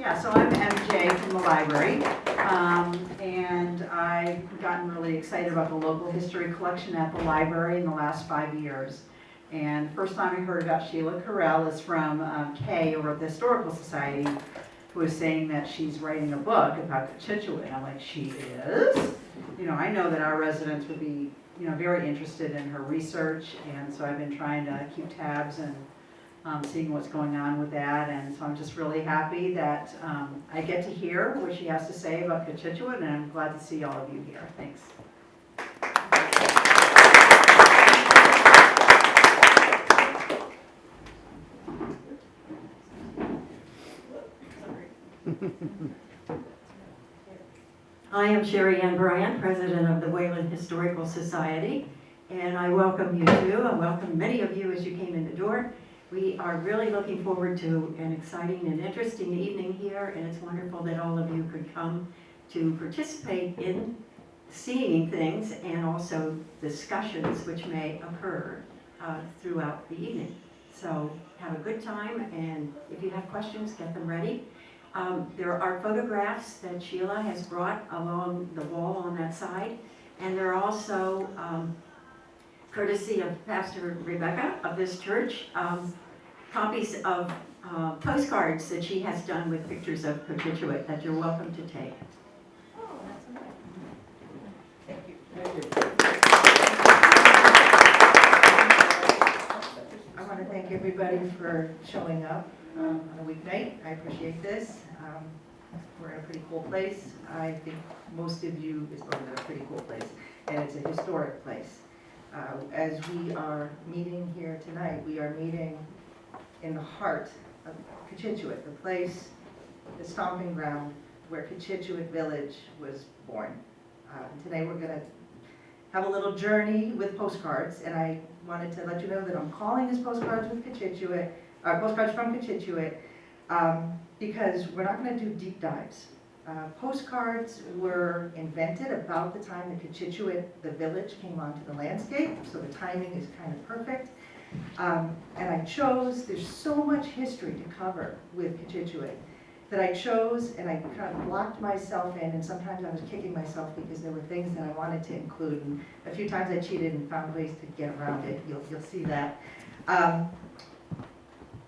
Yeah, so I'm MJ from the library, and I've gotten really excited about the local history collection at the library in the last 5 years. And the first time I heard about Sheila Carel is from Kay over at the Historical Society, who was saying that she's writing a book about Cochituate. And I'm like, she is? You know, I know that our residents would be, very interested in her research, and so I've been trying to keep tabs and seeing what's going on with that, and so I'm just really happy that I get to hear what she has to say about Cochituate, and I'm glad to see all of you here. Thanks. I am Sherry Ann Bryant, President of the Wayland Historical Society, and I welcome you too. I welcome many of you as you came in the door. We are really looking forward to an exciting and interesting evening here, and it's wonderful that all of you could come to participate in seeing things and also discussions which may occur throughout the evening. So have a good time, and if you have questions, get them ready. There are photographs that Sheila has brought along the wall on that side, and there are also, courtesy of Pastor Rebecca of this church, copies of postcards that she has done with pictures of Cochituate that you're welcome to take. Oh, that's nice. Thank you. I want to thank everybody for showing up on a weeknight. I appreciate this. We're in a pretty cool place. I think most of you is going to a pretty cool place, and it's a historic place. As we are meeting here tonight, we are meeting in the heart of Cochituate, the place, the stomping ground where Cochituate Village was born. Today we're going to have a little journey with postcards, and I wanted to let you know that I'm calling this Postcards with Cochituate, Postcards from Cochituate, because we're not going to do deep dives. Postcards were invented about the time that Cochituate, the village, came onto the landscape, so the timing is kind of perfect. And I chose, there's so much history to cover with Cochituate that I chose, and I kind of blocked myself in, and sometimes I was kicking myself because there were things that I wanted to include, and a few times I cheated and found ways to get around it. You'll see that.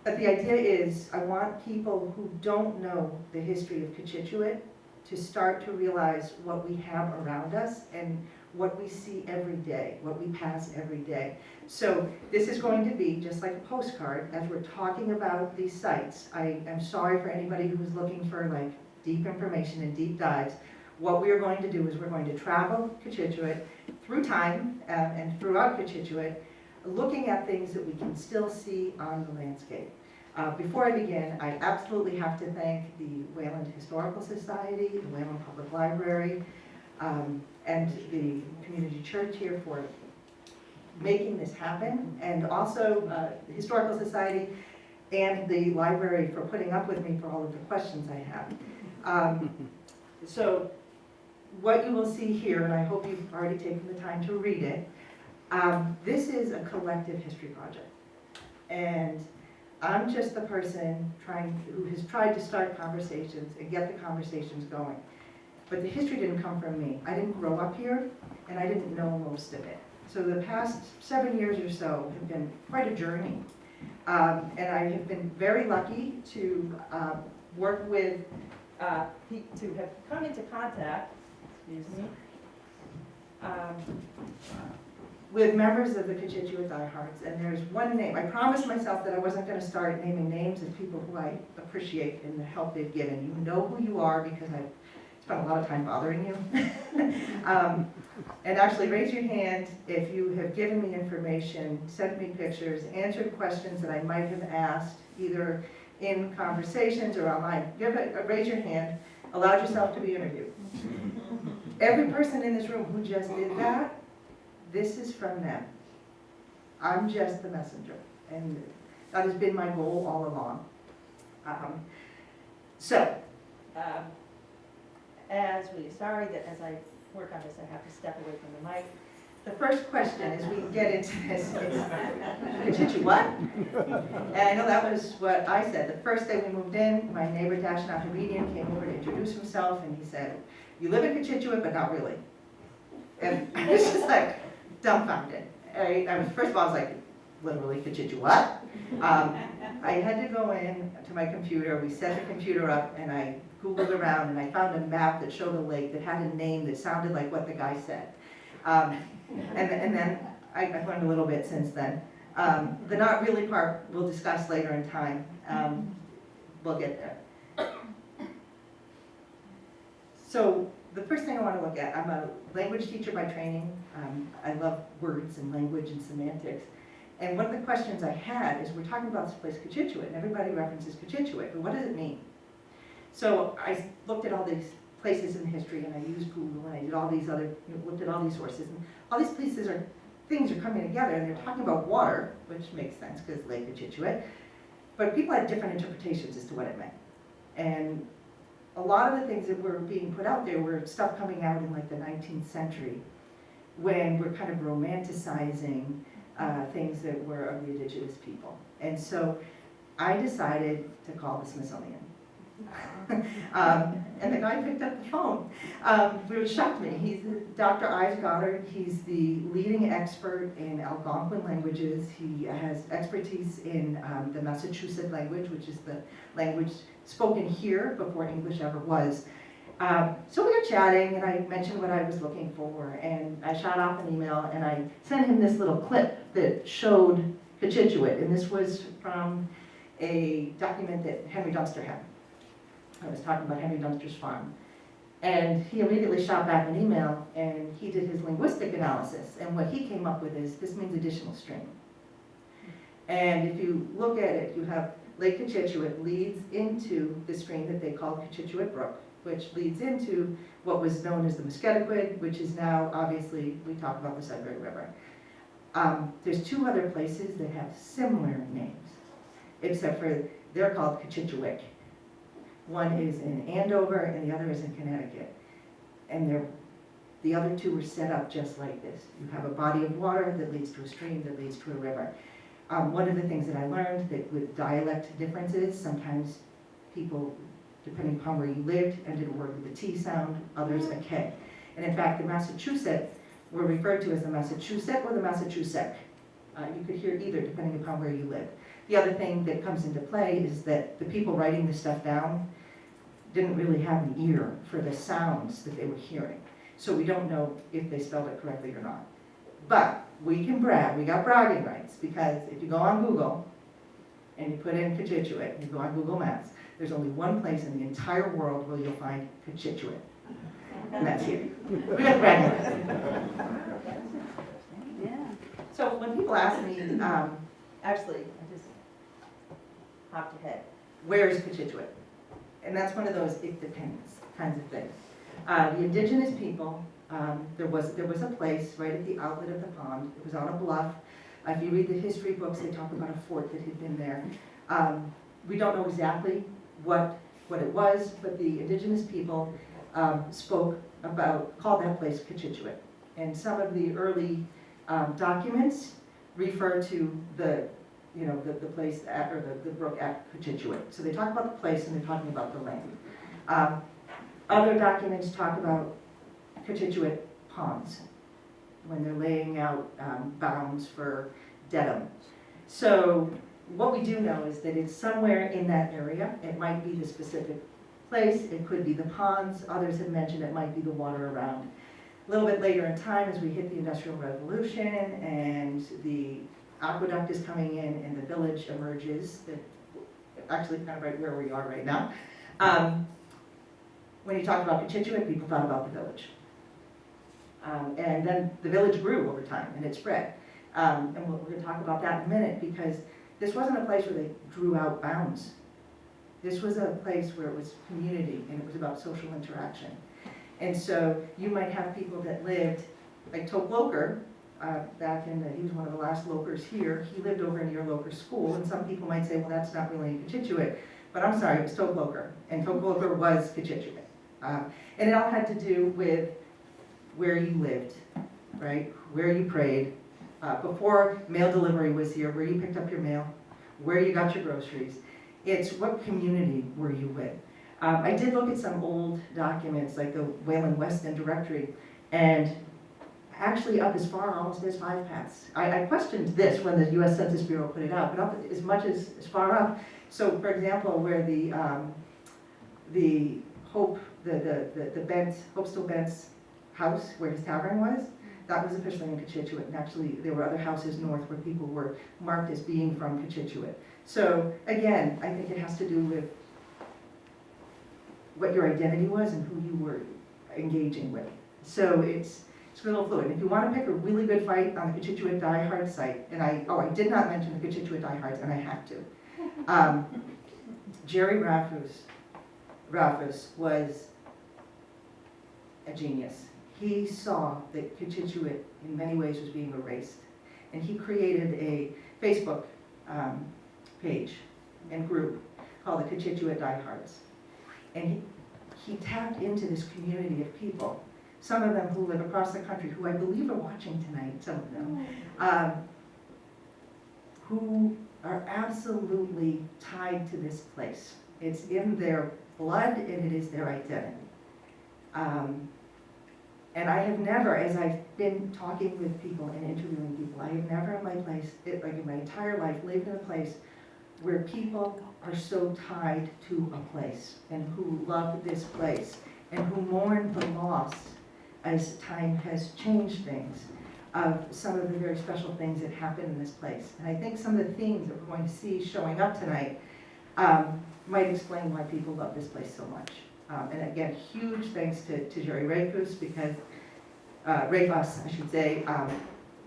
But the idea is I want people who don't know the history of Cochituate to start to realize what we have around us and what we see every day, what we pass every day. So this is going to be just like a postcard. As we're talking about these sites, I am sorry for anybody who's looking for like deep information and deep dives. What we are going to do is we're going to travel Cochituate through time and throughout Cochituate, looking at things that we can still see on the landscape. Before I begin, I absolutely have to thank the Wayland Historical Society, the Wayland Public Library, and the community church here for making this happen, and also the Historical Society and the library for putting up with me for all of the questions I have. So what you will see here, and I hope you've already taken the time to read it, this is a collective history project. And I'm just the person who has tried to start conversations and get the conversations going. But the history didn't come from me. I didn't grow up here, and I didn't know most of it. So the past 7 years or so have been quite a journey. And I have been very lucky to work with, to have come into contact, excuse me, with members of the Cochituate diehards, and there's one name. I promised myself that I wasn't going to start naming names of people who I appreciate and the help they've given. You know who you are because I've spent a lot of time bothering you. And actually raise your hand if you have given me information, sent me pictures, answered questions that I might have asked either in conversations or online. Raise your hand, allowed yourself to be interviewed. Every person in this room who just did that, this is from them. I'm just the messenger, and that has been my goal all along. Sorry that as I work on this, I have to step away from the mic. the first question as we get into this is, Cochituate what? And I know that was what I said. The first day we moved in, my neighbor Dashnathabedian came over to introduce himself, and he said, "You live in Cochituate, but not really." And I was just like dumbfounded. First of all, I was like, literally Cochituate what? I had to go in to my computer, we set the computer up, and I Googled around, and I found a map that showed a lake that had a name that sounded like what the guy said. And then I've learned a little bit since then. The not really part we'll discuss later in time. We'll get there. So the first thing I want to look at, I'm a language teacher by training. I love words and language and semantics. And one of the questions I had is, we're talking about this place Cochituate, and everybody references Cochituate, but what does it mean? So I looked at all these places in history, and I used Google, and I did all these other, looked at all these sources, and all these places things are coming together, and they're talking about water, which makes sense because Lake Cochituate, but people had different interpretations as to what it meant. And a lot of the things that were being put out there were stuff coming out in like the 19th century, when we're kind of romanticizing things that were of the indigenous people. And so I decided to call the Smithsonian. And the guy picked up the phone, which shocked me. He's Dr. Ives Goddard. He's the leading expert in Algonquin languages. He has expertise in the Massachusetts language, which is the language spoken here before English ever was. So we got chatting, and I mentioned what I was looking for, and I shot off an email, and I sent him this little clip that showed Cochituate, and this was from a document that Henry Dunster had. I was talking about Henry Dunster's farm. And he immediately shot back an email, and he did his linguistic analysis, and what he came up with is, this means additional stream. And if you look at it, you have Lake Cochituate leads into the stream that they call Cochituate Brook, which leads into what was known as the Musketaquid, which is now, obviously, we talk about the Sudbury River. There's two other places that have similar names, except for they're called Cochituate. One is in Andover and the other is in Connecticut. And the other two were set up just like this. You have a body of water that leads to a stream that leads to a river. One of the things that I learned that with dialect differences, sometimes people, depending upon where you lived, ended a word with a T sound, others a K. And in fact, the Massachusetts were referred to as the Massachusetts or the Massachusetts. You could hear either depending upon where you lived. The other thing that comes into play is that the people writing this stuff down didn't really have an ear for the sounds that they were hearing. So we don't know if they spelled it correctly or not. But we can brag, we got bragging rights, because if you go on Google and you put in Cochituate, and you go on Google Maps, there's only one place in the entire world where you'll find Cochituate, and that's here. We got bragging rights. Yeah. So when people ask me, actually, I just hopped ahead, where is Cochituate? And that's one of those it depends kinds of things. The indigenous people, there was a place right at the outlet of the pond. It was on a bluff. If you read the history books, they talk about a fort that had been there. We don't know exactly what it was, but the indigenous people called that place Cochituate. And some of the early documents refer to the place at, or the brook at Cochituate. So they talk about the place and they're talking about the land. Other documents talk about Cochituate ponds when they're laying out bounds for dedum. So what we do know is that it's somewhere in that area. It might be the specific place, it could be the ponds, others have mentioned it might be the water around. A little bit later in time, as we hit the Industrial Revolution and the aqueduct is coming in and the village emerges, actually kind of right where we are right now. When you talk about Cochituate, people thought about the village. And then the village grew over time and it spread. And we're going to talk about that in a minute, because this wasn't a place where they drew out bounds. This was a place where it was community and it was about social interaction. And so you might have people that lived, like Toke Loker, he was one of the last Lokers here. He lived over near Loker School, and some people might say, well, that's not really in Cochituate. But I'm sorry, it was Toke Loker, and Toke Loker was Cochituate. And it all had to do with where you lived right? Where you prayed, before mail delivery was here, where you picked up your mail, where you got your groceries. It's what community were you with? I did look at some old documents, like the Wayland West End Directory, and actually up as far almost as 5 paths. I questioned this when the US Census Bureau put it out, but up as much as far up. So for example, where the Hope, the Bent, Hope Still Bent's house, where his tavern was, that was officially in Cochituate, and actually there were other houses north where people were marked as being from Cochituate. So again, I think it has to do with what your identity was and who you were engaging with. So it's a little fluid. If you want to pick a really good fight on the Cochituate Die Hard site, and I did not mention the Cochituate Die Hards, and I have to. Jerry Rafus was a genius. He saw that Cochituate in many ways was being erased, and he created a Facebook page and group called the Cochituate Die Hards. And he tapped into this community of people, some of them who live across the country, who I believe are watching tonight, some of them, who are absolutely tied to this place. It's in their blood and it is their identity. And I have never, as I've been talking with people and interviewing people, I have never in my place, like in my entire life, lived in a place where people are so tied to a place and who love this place and who mourn the loss as time has changed things of some of the very special things that happen in this place. And I think some of the themes that we're going to see showing up tonight might explain why people love this place so much. And again, huge thanks to Jerry Rafus, because Rafus, I should say,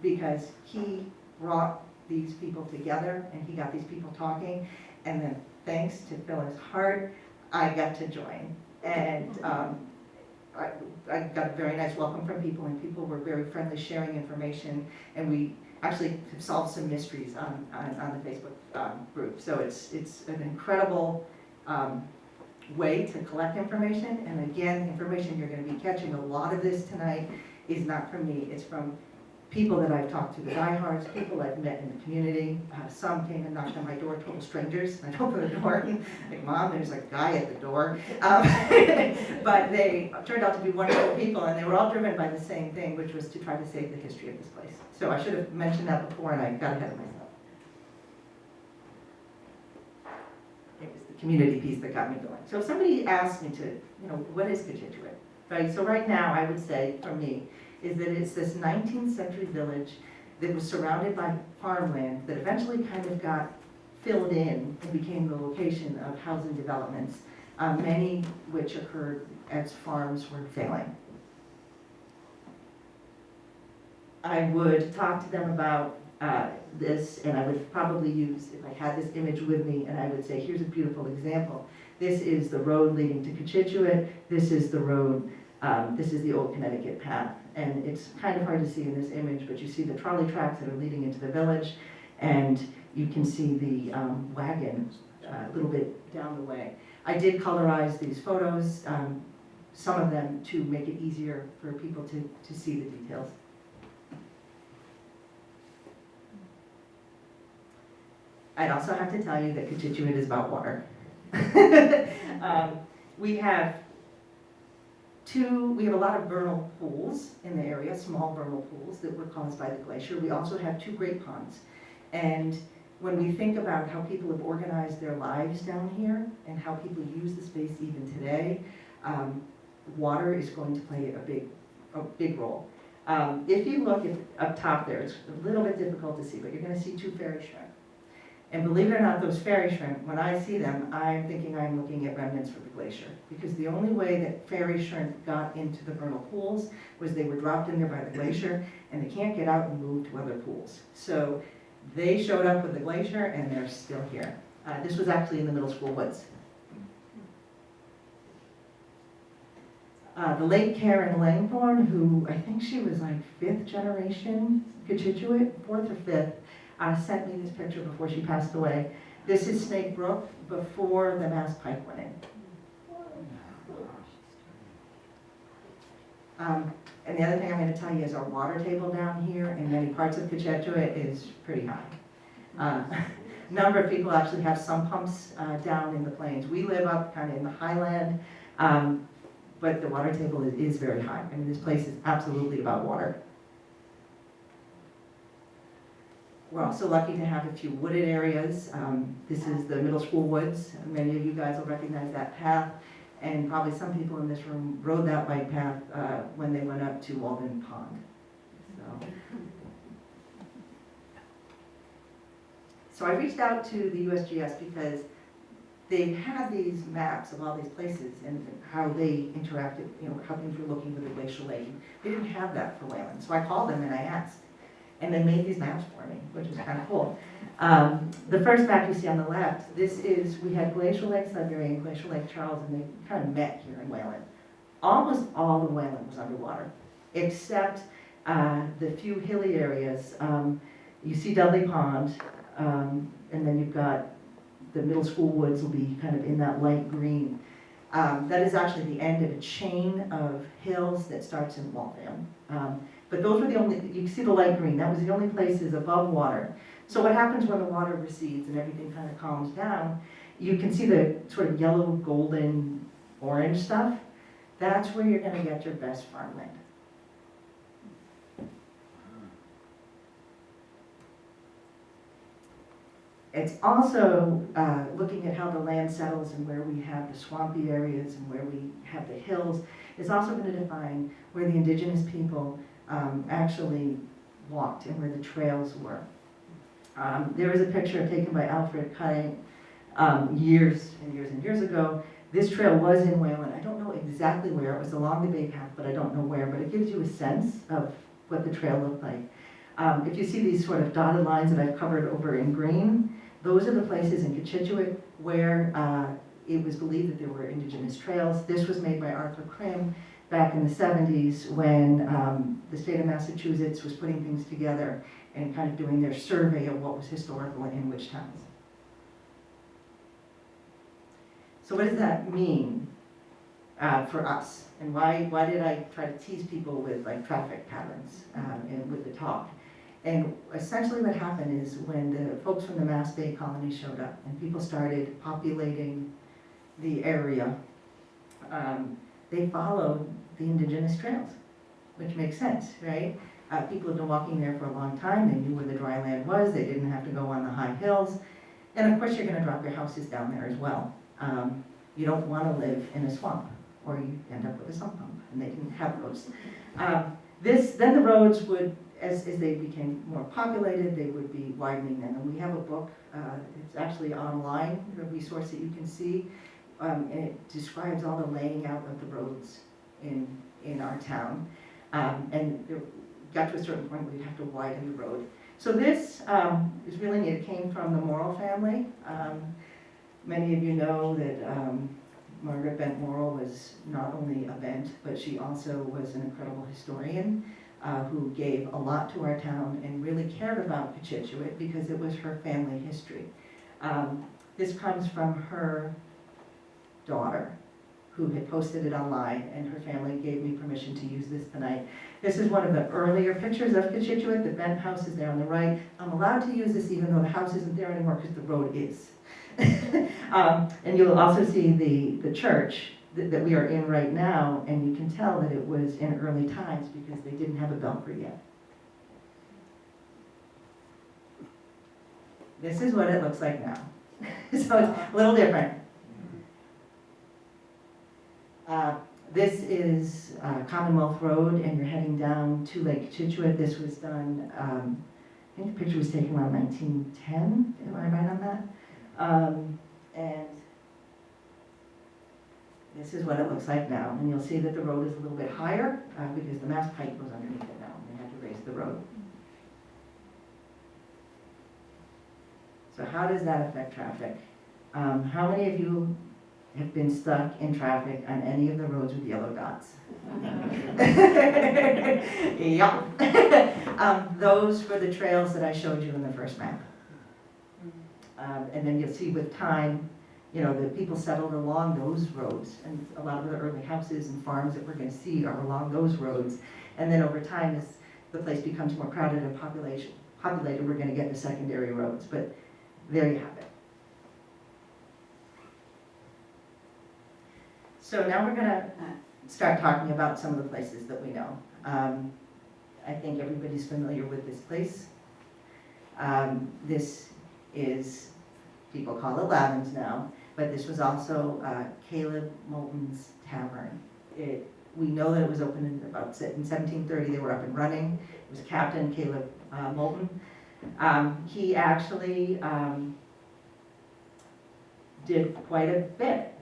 because he brought these people together and he got these people talking. And then thanks to Phyllis Hart, I got to join. And I got a very nice welcome from people, and people were very friendly, sharing information, and we actually solved some mysteries on the Facebook group. So it's an incredible way to collect information, and again, information you're going to be catching. A lot of this tonight is not from me, it's from people that I've talked to, the diehards, people I've met in the community. Some came and knocked on my door, total strangers. I opened the door, like, Mom, there's a guy at the door. But they turned out to be wonderful people, and they were all driven by the same thing, which was to try to save the history of this place. So I should have mentioned that before, and I got ahead of myself. It was the community piece that got me going. So if somebody asked me to, what is Cochituate? Right? So right now, I would say, for me, is that it's this 19th century village that was surrounded by farmland that eventually kind of got filled in and became the location of housing developments, many which occurred as farms were failing. I would talk to them about this, and I would probably use, if I had this image with me, and I would say, here's a beautiful example. This is the road leading to Cochituate. This is the road, this is the old Connecticut path. And it's kind of hard to see in this image, but you see the trolley tracks that are leading into the village, and you can see the wagon a little bit down the way. I did colorize these photos, some of them to make it easier for people to see the details. I'd also have to tell you that Cochituate is about water. We have a lot of vernal pools in the area, small vernal pools that were caused by the glacier. We also have 2 great ponds. And when we think about how people have organized their lives down here and how people use the space even today, water is going to play a big role. If you look up top there, it's a little bit difficult to see, but you're going to see 2 fairy shrimp. And believe it or not, those fairy shrimp, when I see them, I'm thinking I'm looking at remnants from the glacier. Because the only way that fairy shrimp got into the vernal pools was they were dropped in there by the glacier, and they can't get out and move to other pools. So they showed up with the glacier, and they're still here. This was actually in the middle school woods. The late Karen Langthorne, who I think she was like 5th generation Cochituate, 4th or 5th, sent me this picture before she passed away. This is Snake Brook before the Mass Pike went in. And the other thing I'm gonna tell you is our water table down here in many parts of Cochituate is pretty high. A number of people actually have sump pumps down in the plains. We live up kind of in the highland, but the water table is very high. I mean, this place is absolutely about water. We're also lucky to have a few wooded areas. This is the middle school woods. Many of you guys will recognize that path. And probably some people in this room rode that bike path when they went up to Walden Pond. So I reached out to the USGS because they had these maps of all these places and how they interacted, you know, how things were looking with the glacial lake. They didn't have that for Wayland. So I called them and I asked. And they made these maps for me, which was kind of cool. The first map you see on the left, we had Glacial Lake Sudbury and Glacial Lake Charles, and they kind of met here in Wayland. Almost all of Wayland was underwater, except the few hilly areas. You see Dudley Pond, and then you've got the middle school woods will be kind of in that light green. That is actually the end of a chain of hills that starts in Waltham. But those were the only, you can see the light green, that was the only places above water. So what happens when the water recedes and everything kind of calms down, you can see the sort of yellow, golden, orange stuff. That's where you're gonna get your best farmland. It's also looking at how the land settles and where we have the swampy areas and where we have the hills. It's also going to define where the indigenous people actually walked and where the trails were. There is a picture taken by Alfred Cutting years and years and years ago. This trail was in Wayland. I don't know exactly where. It was along the Bay Path, but I don't know where. But it gives you a sense of what the trail looked like. If you see these sort of dotted lines that I've covered over in green, those are the places in Cochituate where it was believed that there were indigenous trails. This was made by Arthur Krim back in the 70s when the state of Massachusetts was putting things together and kind of doing their survey of what was historical in which towns. So what does that mean for us? And why did I try to tease people with like traffic patterns and with the talk? And essentially what happened is when the folks from the Mass Bay colony showed up and people started populating the area, they followed the indigenous trails, which makes sense, right? People had been walking there for a long time. They knew where the dry land was. They didn't have to go on the high hills. And of course, you're going to drop your houses down there as well. You don't want to live in a swamp, or you end up with a sump pump, and they didn't have those. Then the roads would, as they became more populated, they would be widening them. And we have a book, it's actually online, a resource that you can see, and it describes all the laying out of the roads in our town. And it got to a certain point where you have to widen the road. So this is really neat. It came from the Morrill family. Many of you know that Margaret Bent Morrill was not only a Bent, but she also was an incredible historian who gave a lot to our town and really cared about Cochituate because it was her family history. This comes from her daughter, who had posted it online, and her family gave me permission to use this tonight. This is one of the earlier pictures of Cochituate. The Bent house is there on the right. I'm allowed to use this even though the house isn't there anymore because the road is. And you'll also see the church that we are in right now, and you can tell that it was in early times because they didn't have a belfry yet. This is what it looks like now. So it's a little different. This is Commonwealth Road, and you're heading down to Lake Cochituate. This was done, I think the picture was taken around 1910. Am I right on that? And this is what it looks like now. And you'll see that the road is a little bit higher because the Mass Pike goes underneath it now. They had to raise the road. So how does that affect traffic? How many of you have been stuck in traffic on any of the roads with yellow dots? Yeah. Those were the trails that I showed you in the first map. And then you'll see with time, you know, the people settled along those roads, and a lot of the early houses and farms that we're gonna see are along those roads. And then over time, as the place becomes more crowded and populated, we're gonna get the secondary roads, but there you have it. So now we're gonna start talking about some of the places that we know. I think everybody's familiar with this place. This is, people call it Lavin's now, but this was also Caleb Moulton's Tavern. We know that it was opened in 1730, they were up and running. It was Captain Caleb Moulton. He actually did quite a bit.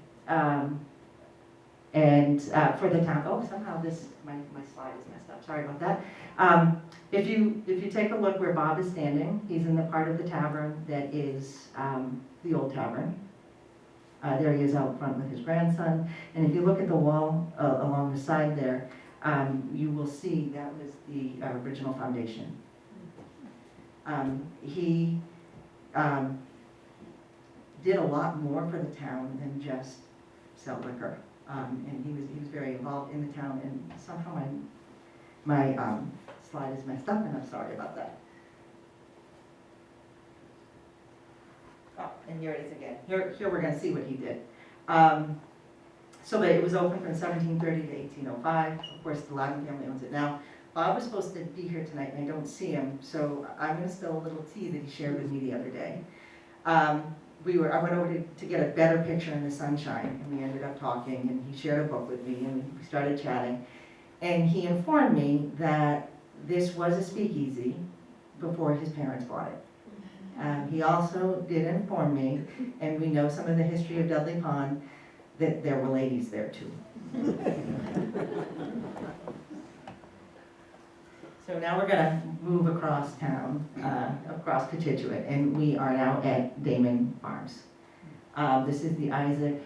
And for the town, oh, somehow my slide is messed up, sorry about that. If you take a look where Bob is standing, he's in the part of the tavern that is the old tavern. There he is out front with his grandson. And if you look at the wall along the side there, you will see that was the original foundation. He did a lot more for the town than just sell liquor. And he was very involved in the town, and somehow my slide is messed up, and I'm sorry about that. Oh, and here it is again. Here we're going to see what he did. So it was open from 1730 to 1805. Of course, the Lavin family owns it now. Bob was supposed to be here tonight, and I don't see him, so I'm going to spill a little tea that he shared with me the other day. I went over to get a better picture in the sunshine, and we ended up talking, and he shared a book with me, and we started chatting. And he informed me that this was a speakeasy before his parents bought it. He also did inform me, and we know some of the history of Dudley Pond, that there were ladies there too. So now we're gonna move across town, across Cochituate, and we are now at Damon Farms. This is the Isaac.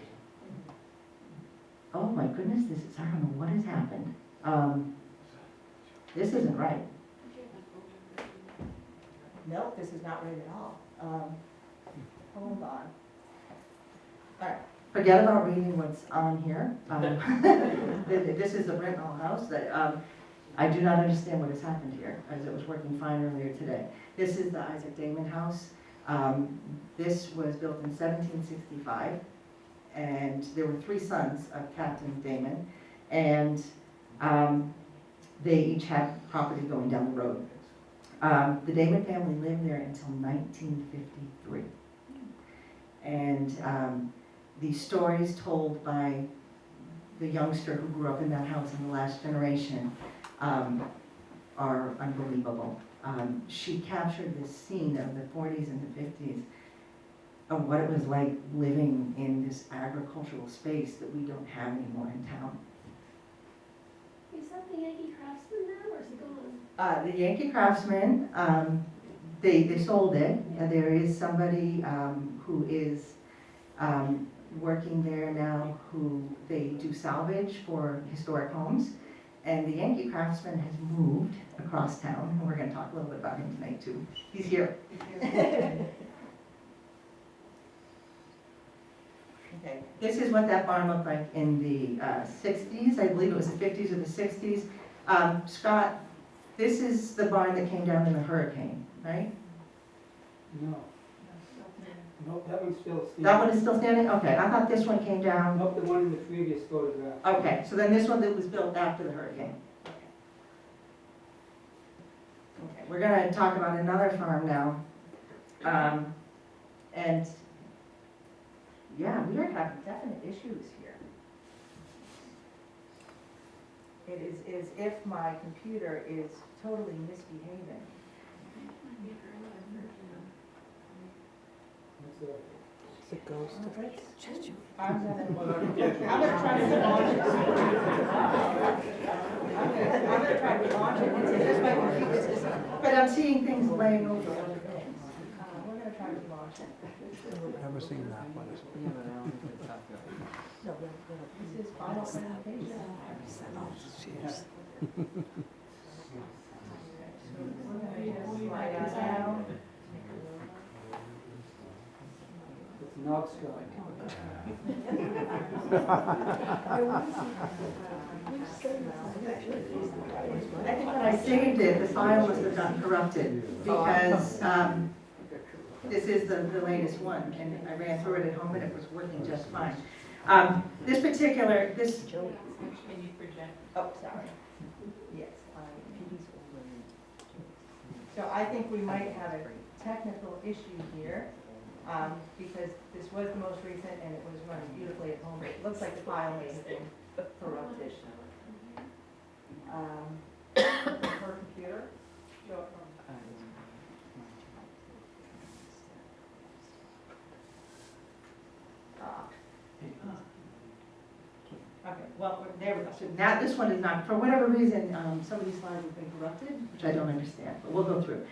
Oh my goodness, I don't know what has happened. This isn't right. Nope, this is not right at all. Hold on. All right, forget about reading what's on here. This is the Brittenell house that I do not understand what has happened here, as it was working fine earlier today. This is the Isaac Damon house. This was built in 1765, and there were 3 sons of Captain Damon, and they each had property going down the road. The Damon family lived there until 1953. And the stories told by the youngster who grew up in that house in the last generation are unbelievable. She captured this scene of the 40s and the 50s of what it was like living in this agricultural space that we don't have anymore in town. Is that the Yankee Craftsman now, or is it gone? The Yankee Craftsman, they sold it. There is somebody who is working there now who they do salvage for historic homes. And the Yankee Craftsman has moved across town, and we're going to talk a little bit about him tonight too. He's here. Okay, this is what that barn looked like in the 60s. I believe it was the 50s or the 60s. Scott, this is the barn that came down in the hurricane, right? No. Nope, that one's still standing. That one is still standing? Okay, I thought this one came down. Nope, the one in the previous photograph. Okay, so then this one that was built after the hurricane. Okay, we're gonna talk about another farm now. And yeah, we are having definite issues here. It is as if my computer is totally misbehaving. It's a ghost. I'm gonna try to launch it. I'm gonna try to launch it. It's just my computer. But I'm seeing things laying over other things. We're gonna try to launch it. Never seen that one. No, this is final presentation. Cheers. We're gonna just slide out now. It's not Scott. I think when I saved it, the file must have gotten corrupted because this is the latest one, and I ran through it at home and it was working just fine. This particular, this, Can you project? oh, sorry. Yes. So I think we might have a technical issue here, because this was the most recent and it was running beautifully at home. It looks like the file has been corrupted. Her computer? Sure. Okay, well, there we go. So now this one is not, for whatever reason, some of these slides have been corrupted, which I don't understand, but we'll go through.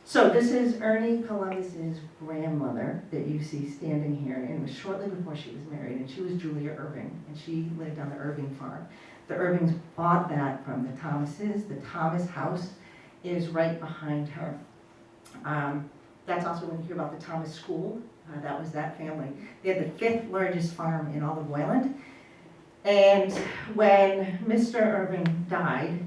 So this is Ernie Columbus's grandmother that you see standing here, and it was shortly before she was married, and she was Julia Irving, and she lived on the Irving farm. The Irvings bought that from the Thomases. The Thomas house is right behind her. That's also when you hear about the Thomas School. That was that family. They had the 5th largest farm in all of Wayland. And when Mr. Irving died,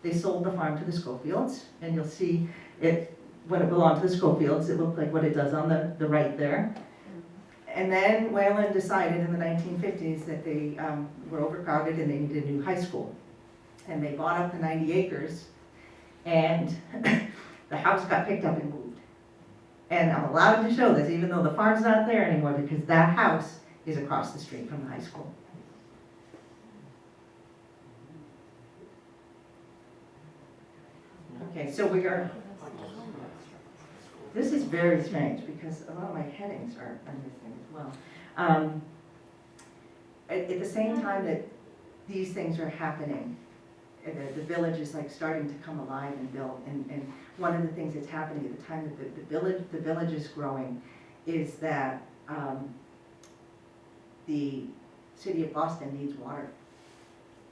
they sold the farm to the Schofields. And you'll see it, when it belonged to the Schofields, it looked like what it does on the right there. And then Wayland decided in the 1950s that they were overcrowded and they needed a new high school. And they bought up the 90 acres, and the house got picked up and moved. And I'm allowed to show this, even though the farm's not there anymore, because that house is across the street from the high school. Okay, so we are, this is very strange because a lot of my headings are missing as well. At the same time that these things are happening, the village is like starting to come alive and build. And one of the things that's happening at the time that the village is growing is that the city of Boston needs water.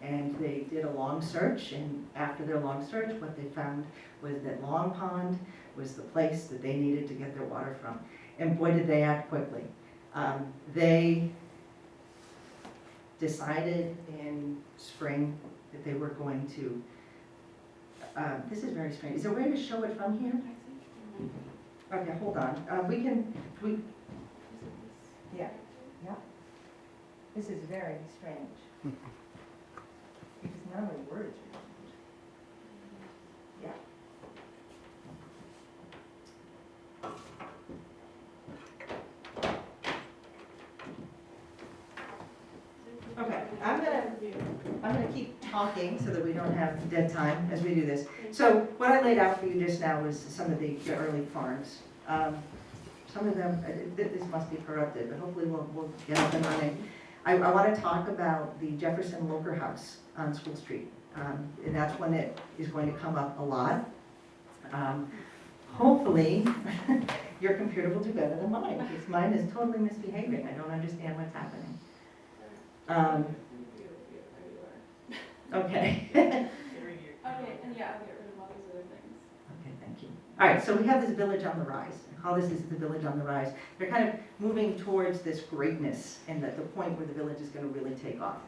And they did a long search, and after their long search, what they found was that Long Pond was the place that they needed to get their water from. And boy, did they act quickly. They decided in spring that they were going to, this is very strange. Is there a way to show it from here? Okay, hold on. Yeah. This is very strange. Because none of the words are changed. Yeah. Okay, I'm gonna keep talking so that we don't have dead time as we do this. So what I laid out for you just now was some of the early farms. Some of them, this must be corrupted, but hopefully we'll get up and running. I want to talk about the Jefferson Loker House on School Street, and that's when it is going to come up a lot. Hopefully, your computer will do better than mine, because mine is totally misbehaving. I don't understand what's happening. Okay. Okay, and yeah, I'll get rid of all these other things. Okay, thank you. All right, so we have this village on the rise. I call this the village on the rise. They're kind of moving towards this greatness and the point where the village is going to really take off.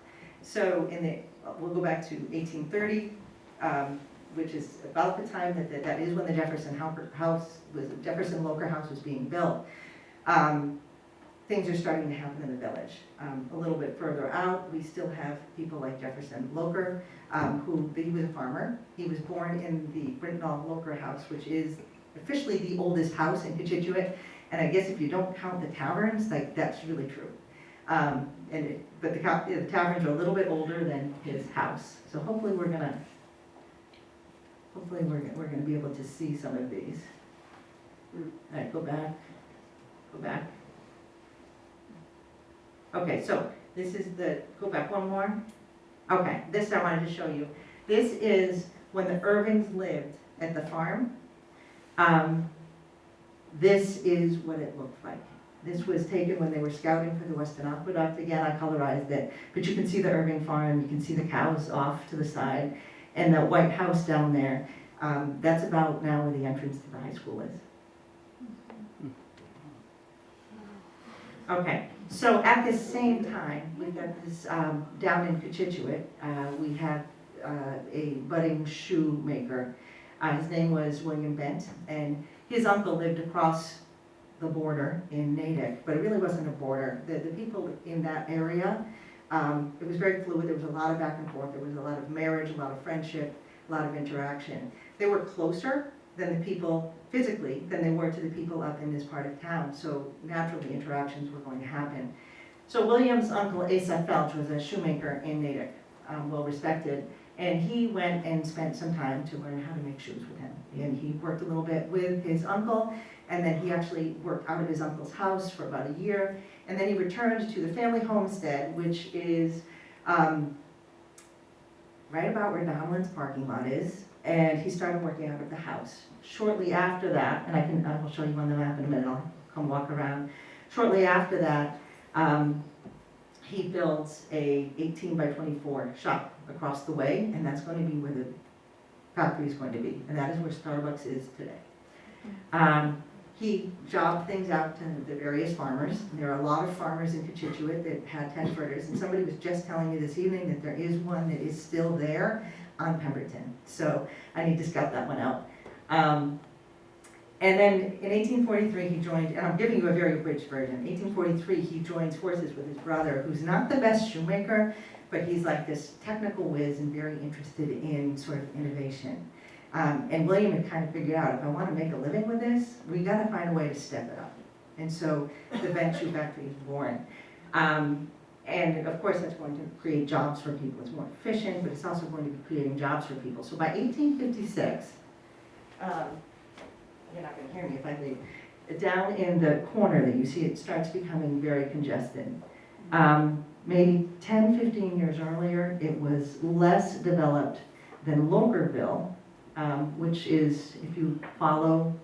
So we'll go back to 1830, which is about the time that is when the Jefferson Loker House was being built. Things are starting to happen in the village. A little bit further out, we still have people like Jefferson Loker, he was a farmer. He was born in the Brittenall Loker House, which is officially the oldest house in Cochituate. And I guess if you don't count the taverns, like that's really true. But the taverns are a little bit older than his house. So hopefully we're gonna be able to see some of these. All right, go back. Okay, so this is go back one more. Okay, this I wanted to show you. This is when the Irvings lived at the farm. This is what it looked like. This was taken when they were scouting for the Western Aqueduct. Again, I colorized it, but you can see the Irving farm, you can see the cows off to the side, and the white house down there. That's about now where the entrance to the high school is. Okay, so at the same time, we've got this, down in Cochituate, we had a budding shoemaker. His name was William Bent, and his uncle lived across the border in Natick, but it really wasn't a border. The people in that area, it was very fluid, there was a lot of back and forth, there was a lot of marriage, a lot of friendship, a lot of interaction. They were closer than the people physically than they were to the people up in this part of town, so naturally interactions were going to happen. So William's uncle Asa Felch was a shoemaker in Natick, well respected, and he went and spent some time to learn how to make shoes with him. And he worked a little bit with his uncle, and then he actually worked out of his uncle's house for about a year, and then he returned to the family homestead, which is right about where Donald's parking lot is, and he started working out of the house. Shortly after that, and I will show you on the map in a minute, I'll come walk around. Shortly after that, he builds a 18 by 24 shop across the way, and that's going to be where the factory is going to be, and that is where Starbucks is today. He jobbed things out to the various farmers. There are a lot of farmers in Cochituate that had tenfooters, and somebody was just telling me this evening that there is one that is still there on Pemberton. So I need to scout that one out. And then in 1843 he joined, and I'm giving you a very abridged version. 1843 he joins forces with his brother, who's not the best shoemaker, but he's like this technical whiz and very interested in sort of innovation. And William had kind of figured out, if I want to make a living with this, we got to find a way to step it up. And so the Bent Shoe Factory is born. And of course that's going to create jobs for people. It's more efficient, but it's also going to be creating jobs for people. So by 1856, you're not going to hear me if I leave, down in the corner that you see, it starts becoming very congested. Maybe 10, 15 years earlier, it was less developed than Lokerville, which is, if you follow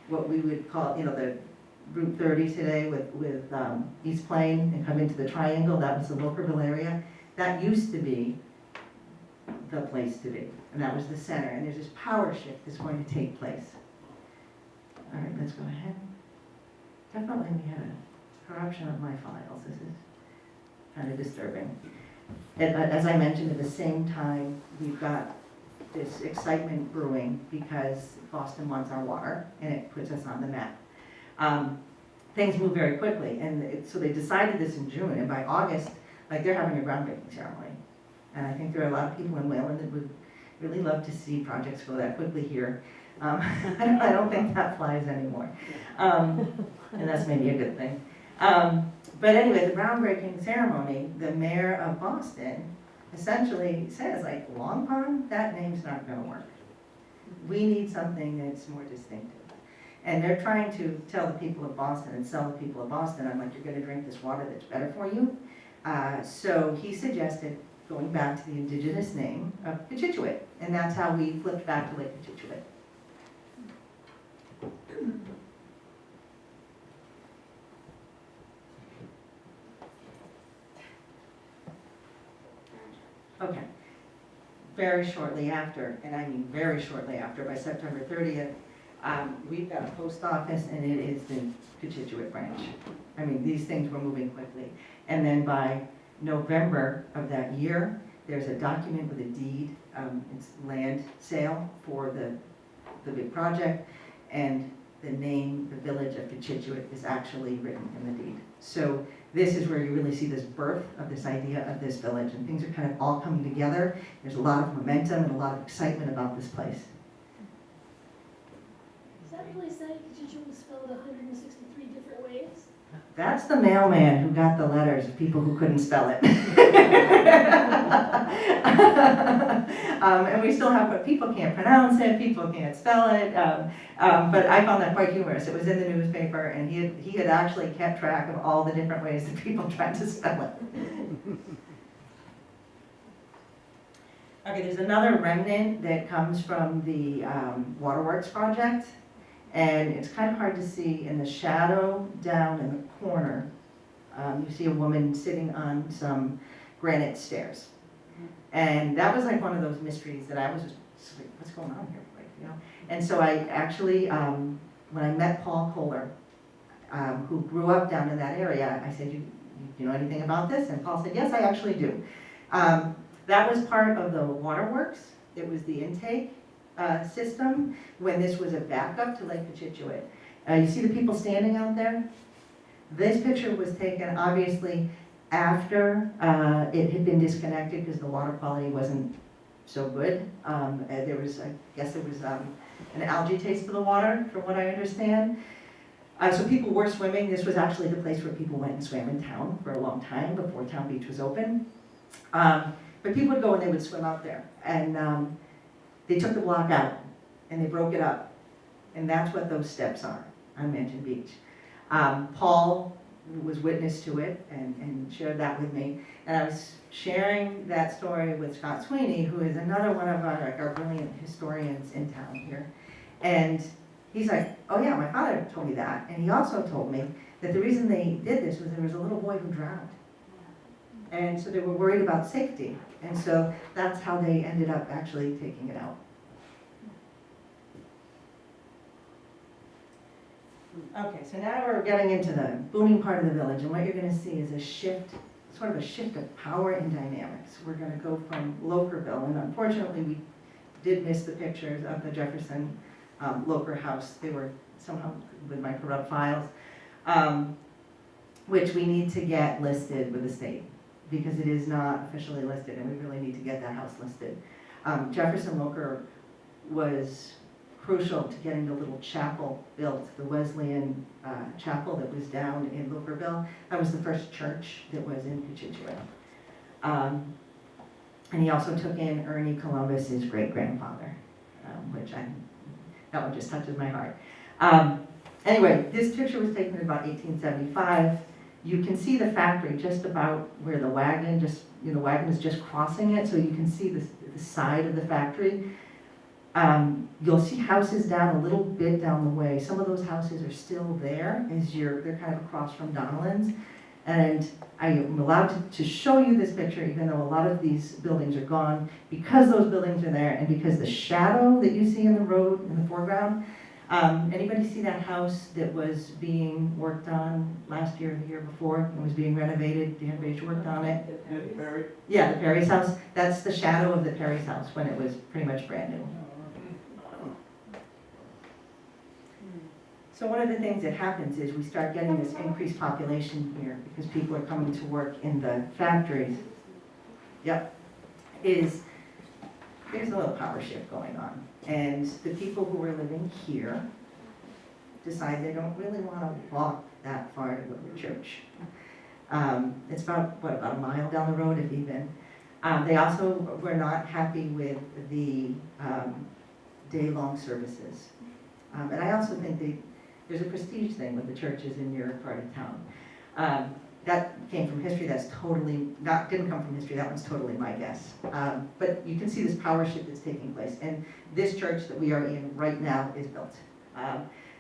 what we would call, the Route 30 today with East Plain and come into the triangle, that was the Lokerville area. That used to be the place to be, and that was the center, and there's this power shift that's going to take place. All right, let's go ahead. Definitely we had a corruption of my files. This is kind of disturbing. As I mentioned, at the same time, we've got this excitement brewing because Boston wants our water, and it puts us on the map. Things move very quickly, and so they decided this in June, and by August, they're having a groundbreaking ceremony. And I think there are a lot of people in Wayland that would really love to see projects go that quickly here. I don't think that flies anymore, and that's maybe a good thing. But anyway, the groundbreaking ceremony, the mayor of Boston essentially says, Long Pond, that name's not going to work. We need something that's more distinctive. And they're trying to tell the people of Boston and sell the people of Boston, you're going to drink this water that's better for you. So he suggested going back to the indigenous name of Cochituate, and that's how we flipped back to Lake Cochituate. Okay, very shortly after, and I mean very shortly after, by September 30th, we've got a post office, and it is the Cochituate branch. I mean, these things were moving quickly. And then by November of that year, there's a document with a deed, it's land sale for the big project, and the name, the village of Cochituate is actually written in the deed. So this is where you really see this birth of this idea of this village, and things are kind of all coming together. There's a lot of momentum and a lot of excitement about this place. Is that really saying Cochituate was spelled 163 different ways? That's the mailman who got the letters of people who couldn't spell it. And we still have, but people can't pronounce it, people can't spell it. But I found that quite humorous. It was in the newspaper, and he had actually kept track of all the different ways that people tried to spell it. Okay, there's another remnant that comes from the Waterworks project. And it's kind of hard to see in the shadow down in the corner. You see a woman sitting on some granite stairs. And that was one of those mysteries that I was just what's going on here? And so I actually, when I met Paul Kohler, who grew up down in that area. I said, you know anything about this? And Paul said, yes, I actually do. That was part of the waterworks. It was the intake system when this was a backup to Lake Cochituate. You see the people standing out there? This picture was taken obviously after it had been disconnected because the water quality wasn't so good. There was, I guess there was an algae taste to the water, from what I understand. So people were swimming. This was actually the place where people went and swam in town for a long time before Town Beach was open. But people would go and they would swim out there. And they took the block out and they broke it up. And that's what those steps are on Mansion Beach. Paul was witness to it and shared that with me. And I was sharing that story with Scott Sweeney, who is another one of our brilliant historians in town here. And he's like, oh yeah, my father told me that. And he also told me that the reason they did this was there was a little boy who drowned. And so they were worried about safety. And so that's how they ended up actually taking it out. Okay, so now we're getting into the booming part of the village, and what you're going to see is a shift, sort of a shift of power and dynamics. We're going to go from Lokerville, and unfortunately we did miss the pictures of the Jefferson Loker house. They were somehow with my corrupt files, which we need to get listed with the state, because it is not officially listed, and we really need to get that house listed. Jefferson Loker was crucial to getting the little chapel built, the Wesleyan chapel that was down in Lokerville. That was the first church that was in Cochituate. And he also took in Ernie Columbus, his great-grandfather, that one just touches my heart. Anyway, this picture was taken in about 1875. You can see the factory just about where the wagon, the wagon is just crossing it, so you can see the side of the factory. You'll see houses down a little bit down the way. Some of those houses are still there they're kind of across from Donovan's. And I am allowed to show you this picture even though a lot of these buildings are gone, because those buildings are there and because the shadow that you see in the road in the foreground. Anybody see that house that was being worked on last year or the year before? It was being renovated. Dan Beige worked on it. Yeah, the Perry's house. That's the shadow of the Perry's house when it was pretty much brand new. So one of the things that happens is we start getting this increased population here because people are coming to work in the factories. Yep. There's a little power shift going on. And the people who are living here decide they don't really want to walk that far to go to church. It's about a mile down the road, if even. They also were not happy with the day-long services. And I also think there's a prestige thing with the churches in your part of town. That came from history. Didn't come from history. That one's totally my guess. But you can see this power shift that's taking place. And this church that we are in right now is built.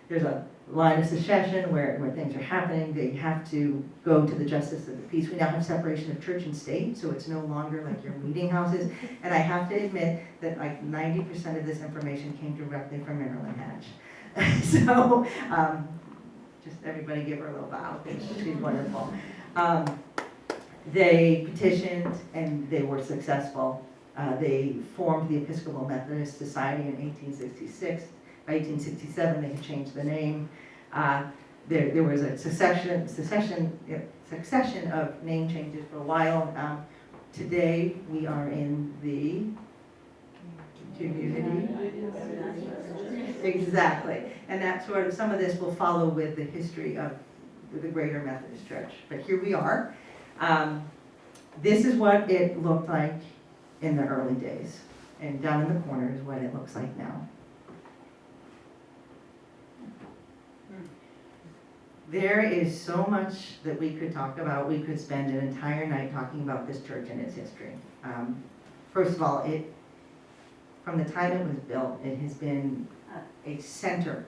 There's a line of succession where things are happening. They have to go to the justice of the peace. We now have separation of church and state, so it's no longer like your meeting houses. And I have to admit that like 90% of this information came directly from Marilyn Hatch. So just everybody give her a little bow, because she's wonderful. They petitioned and they were successful. They formed the Episcopal Methodist Society in 1866. By 1867, they had changed the name. There was a succession of name changes for a while. Today, we are in the community. Exactly. And that some of this will follow with the history of the Greater Methodist Church. But here we are. This is what it looked like in the early days. And down in the corner is what it looks like now. There is so much that we could talk about. We could spend an entire night talking about this church and its history. First of all, from the time it was built, it has been a center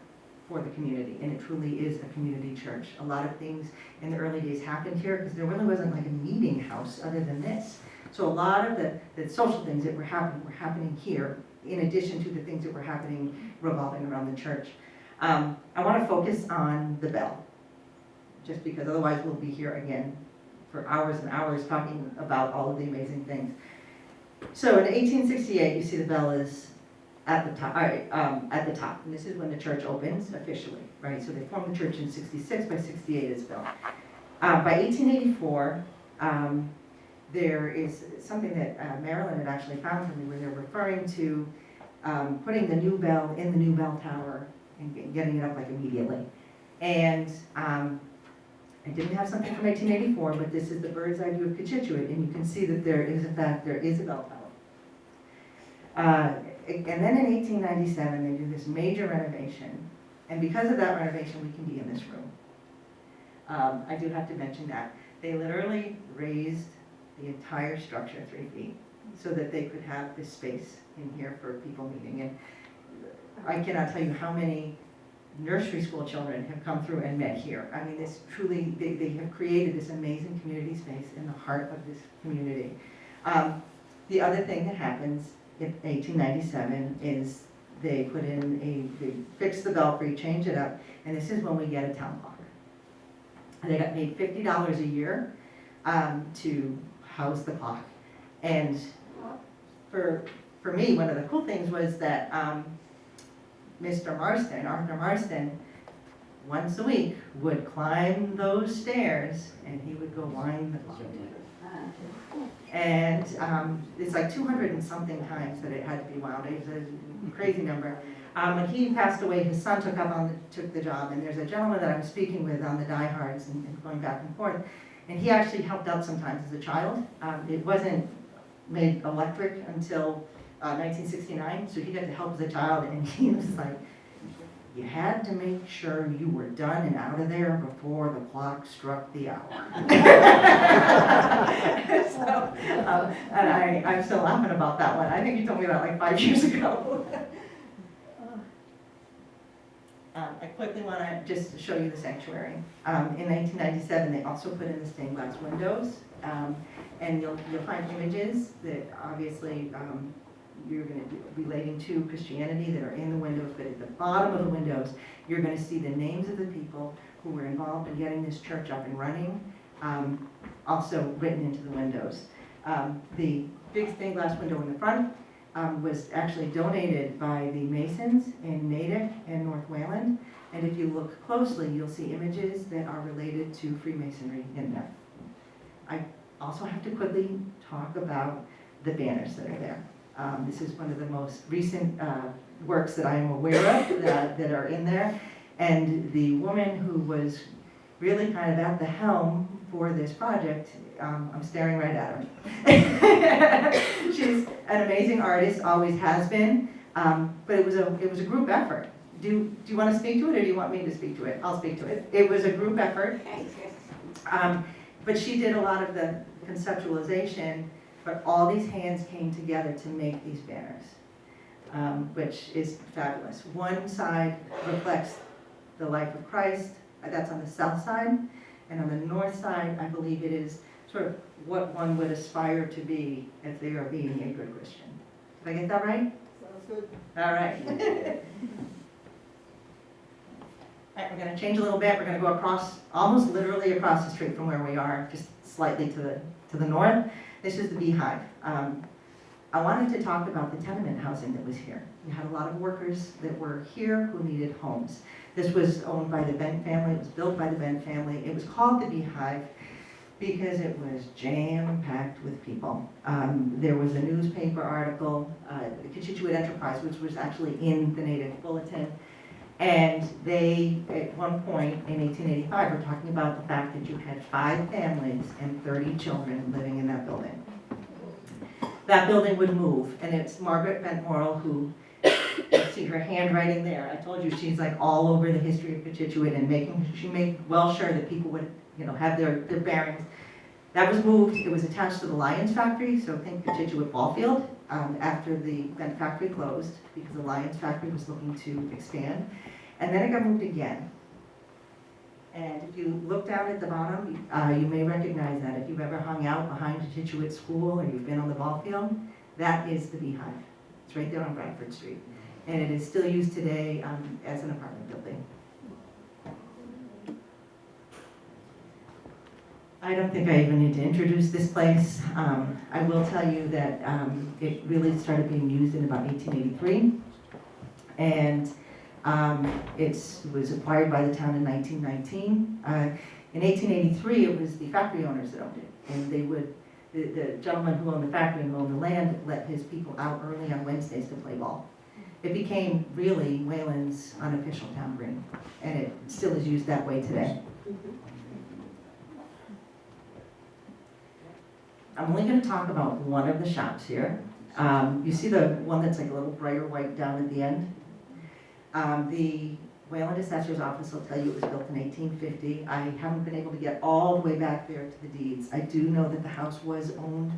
for the community, and it truly is a community church. A lot of things in the early days happened here because there really wasn't like a meeting house other than this. So a lot of the social things that were happening here, in addition to the things that were happening revolving around the church. I want to focus on the bell. just because otherwise we'll be here again for hours and hours talking about all of the amazing things. So in 1868, you see the bell is at the top, and this is when the church opens officially, right? So they formed the church in 66, by 68 it's built. By 1884, there is something that Marilyn had actually found for me where they're referring to putting the new bell in the new bell tower and getting it up like immediately. And I didn't have something from 1884, but this is the bird's eye view of Cochituate, and you can see that there is, in fact, there is a bell tower. And then in 1897, they do this major renovation, and because of that renovation, we can be in this room. I do have to mention that. They literally raised the entire structure 3 feet so that they could have this space in here for people meeting. And I cannot tell you how many nursery school children have come through and met here. I mean, this truly, they have created this amazing community space in the heart of this community. The other thing that happens in 1897 is they put in they fix the belfry, change it up, and this is when we get a town clock. And they got paid $50 a year to house the clock. And for me, one of the cool things was that Mr. Marston, Arthur Marston, once a week would climb those stairs and he would go wind the clock. And it's like 200 and something times that it had to be wound. It was a crazy number. When he passed away, his son took the job, and there's a gentleman that I was speaking with on the diehards and going back and forth, and he actually helped out sometimes as a child. It wasn't made electric until 1969, so he got to help as a child, and he was like, you had to make sure you were done and out of there before the clock struck the hour. So, and I'm still laughing about that one. I think you told me that like 5 years ago. I quickly want to just show you the sanctuary. In 1997, they also put in the stained glass windows, and you'll find images that obviously you're going to be relating to Christianity that are in the windows, but at the bottom of the windows, you're going to see the names of the people who were involved in getting this church up and running, also written into the windows. The big stained glass window in the front was actually donated by the Masons in Natick and North Wayland, and if you look closely, you'll see images that are related to Freemasonry in there. I also have to quickly talk about the banners that are there. This is one of the most recent works that I am aware of that are in there. And the woman who was really kind of at the helm for this project, I'm staring right at her. She's an amazing artist, always has been, but it was a group effort. Do you want to speak to it, or do you want me to speak to it? I'll speak to it. It was a group effort, but she did a lot of the conceptualization. But all these hands came together to make these banners, which is fabulous. One side reflects the life of Christ, that's on the south side, and on the north side, I believe it is sort of what one would aspire to be if they are being a good Christian. Did I get that right? Sounds good. All right. All right, we're going to change a little bit. We're going to go across, almost literally across the street from where we are, just slightly to the north. This is the Beehive. I wanted to talk about the tenement housing that was here. We had a lot of workers that were here who needed homes. This was owned by the Bent family. It was built by the Bent family. It was called the Beehive because it was jam-packed with people. There was a newspaper article, the Cochituate Enterprise, which was actually in the Native Bulletin. And they, at one point in 1885, were talking about the fact that you had 5 families and 30 children living in that building. That building would move, and it's Margaret Bent-Morrell who, you see her handwriting there. I told you she's like all over the history of Cochituate and she made well sure that people would, have their bearings. That was moved. It was attached to the Lions factory, so think Cochituate ball field, after the Bent factory closed because the Lions factory was looking to expand. And then it got moved again. And if you look down at the bottom, you may recognize that. If you've ever hung out behind Cochituate School or you've been on the ball field, that is the Beehive. It's right there on Bradford Street. And it is still used today as an apartment building. I don't think I even need to introduce this place. I will tell you that it really started being used in about 1883. And it was acquired by the town in 1919. In 1883, it was the factory owners that owned it. And they would, the gentleman who owned the factory and owned the land let his people out early on Wednesdays to play ball. It became really Wayland's unofficial town green. And it still is used that way today. I'm only going to talk about one of the shops here. You see the one that's like a little brighter white down at the end? The Wayland Assessor's Office will tell you it was built in 1850. I haven't been able to get all the way back there to the deeds. I do know that the house was owned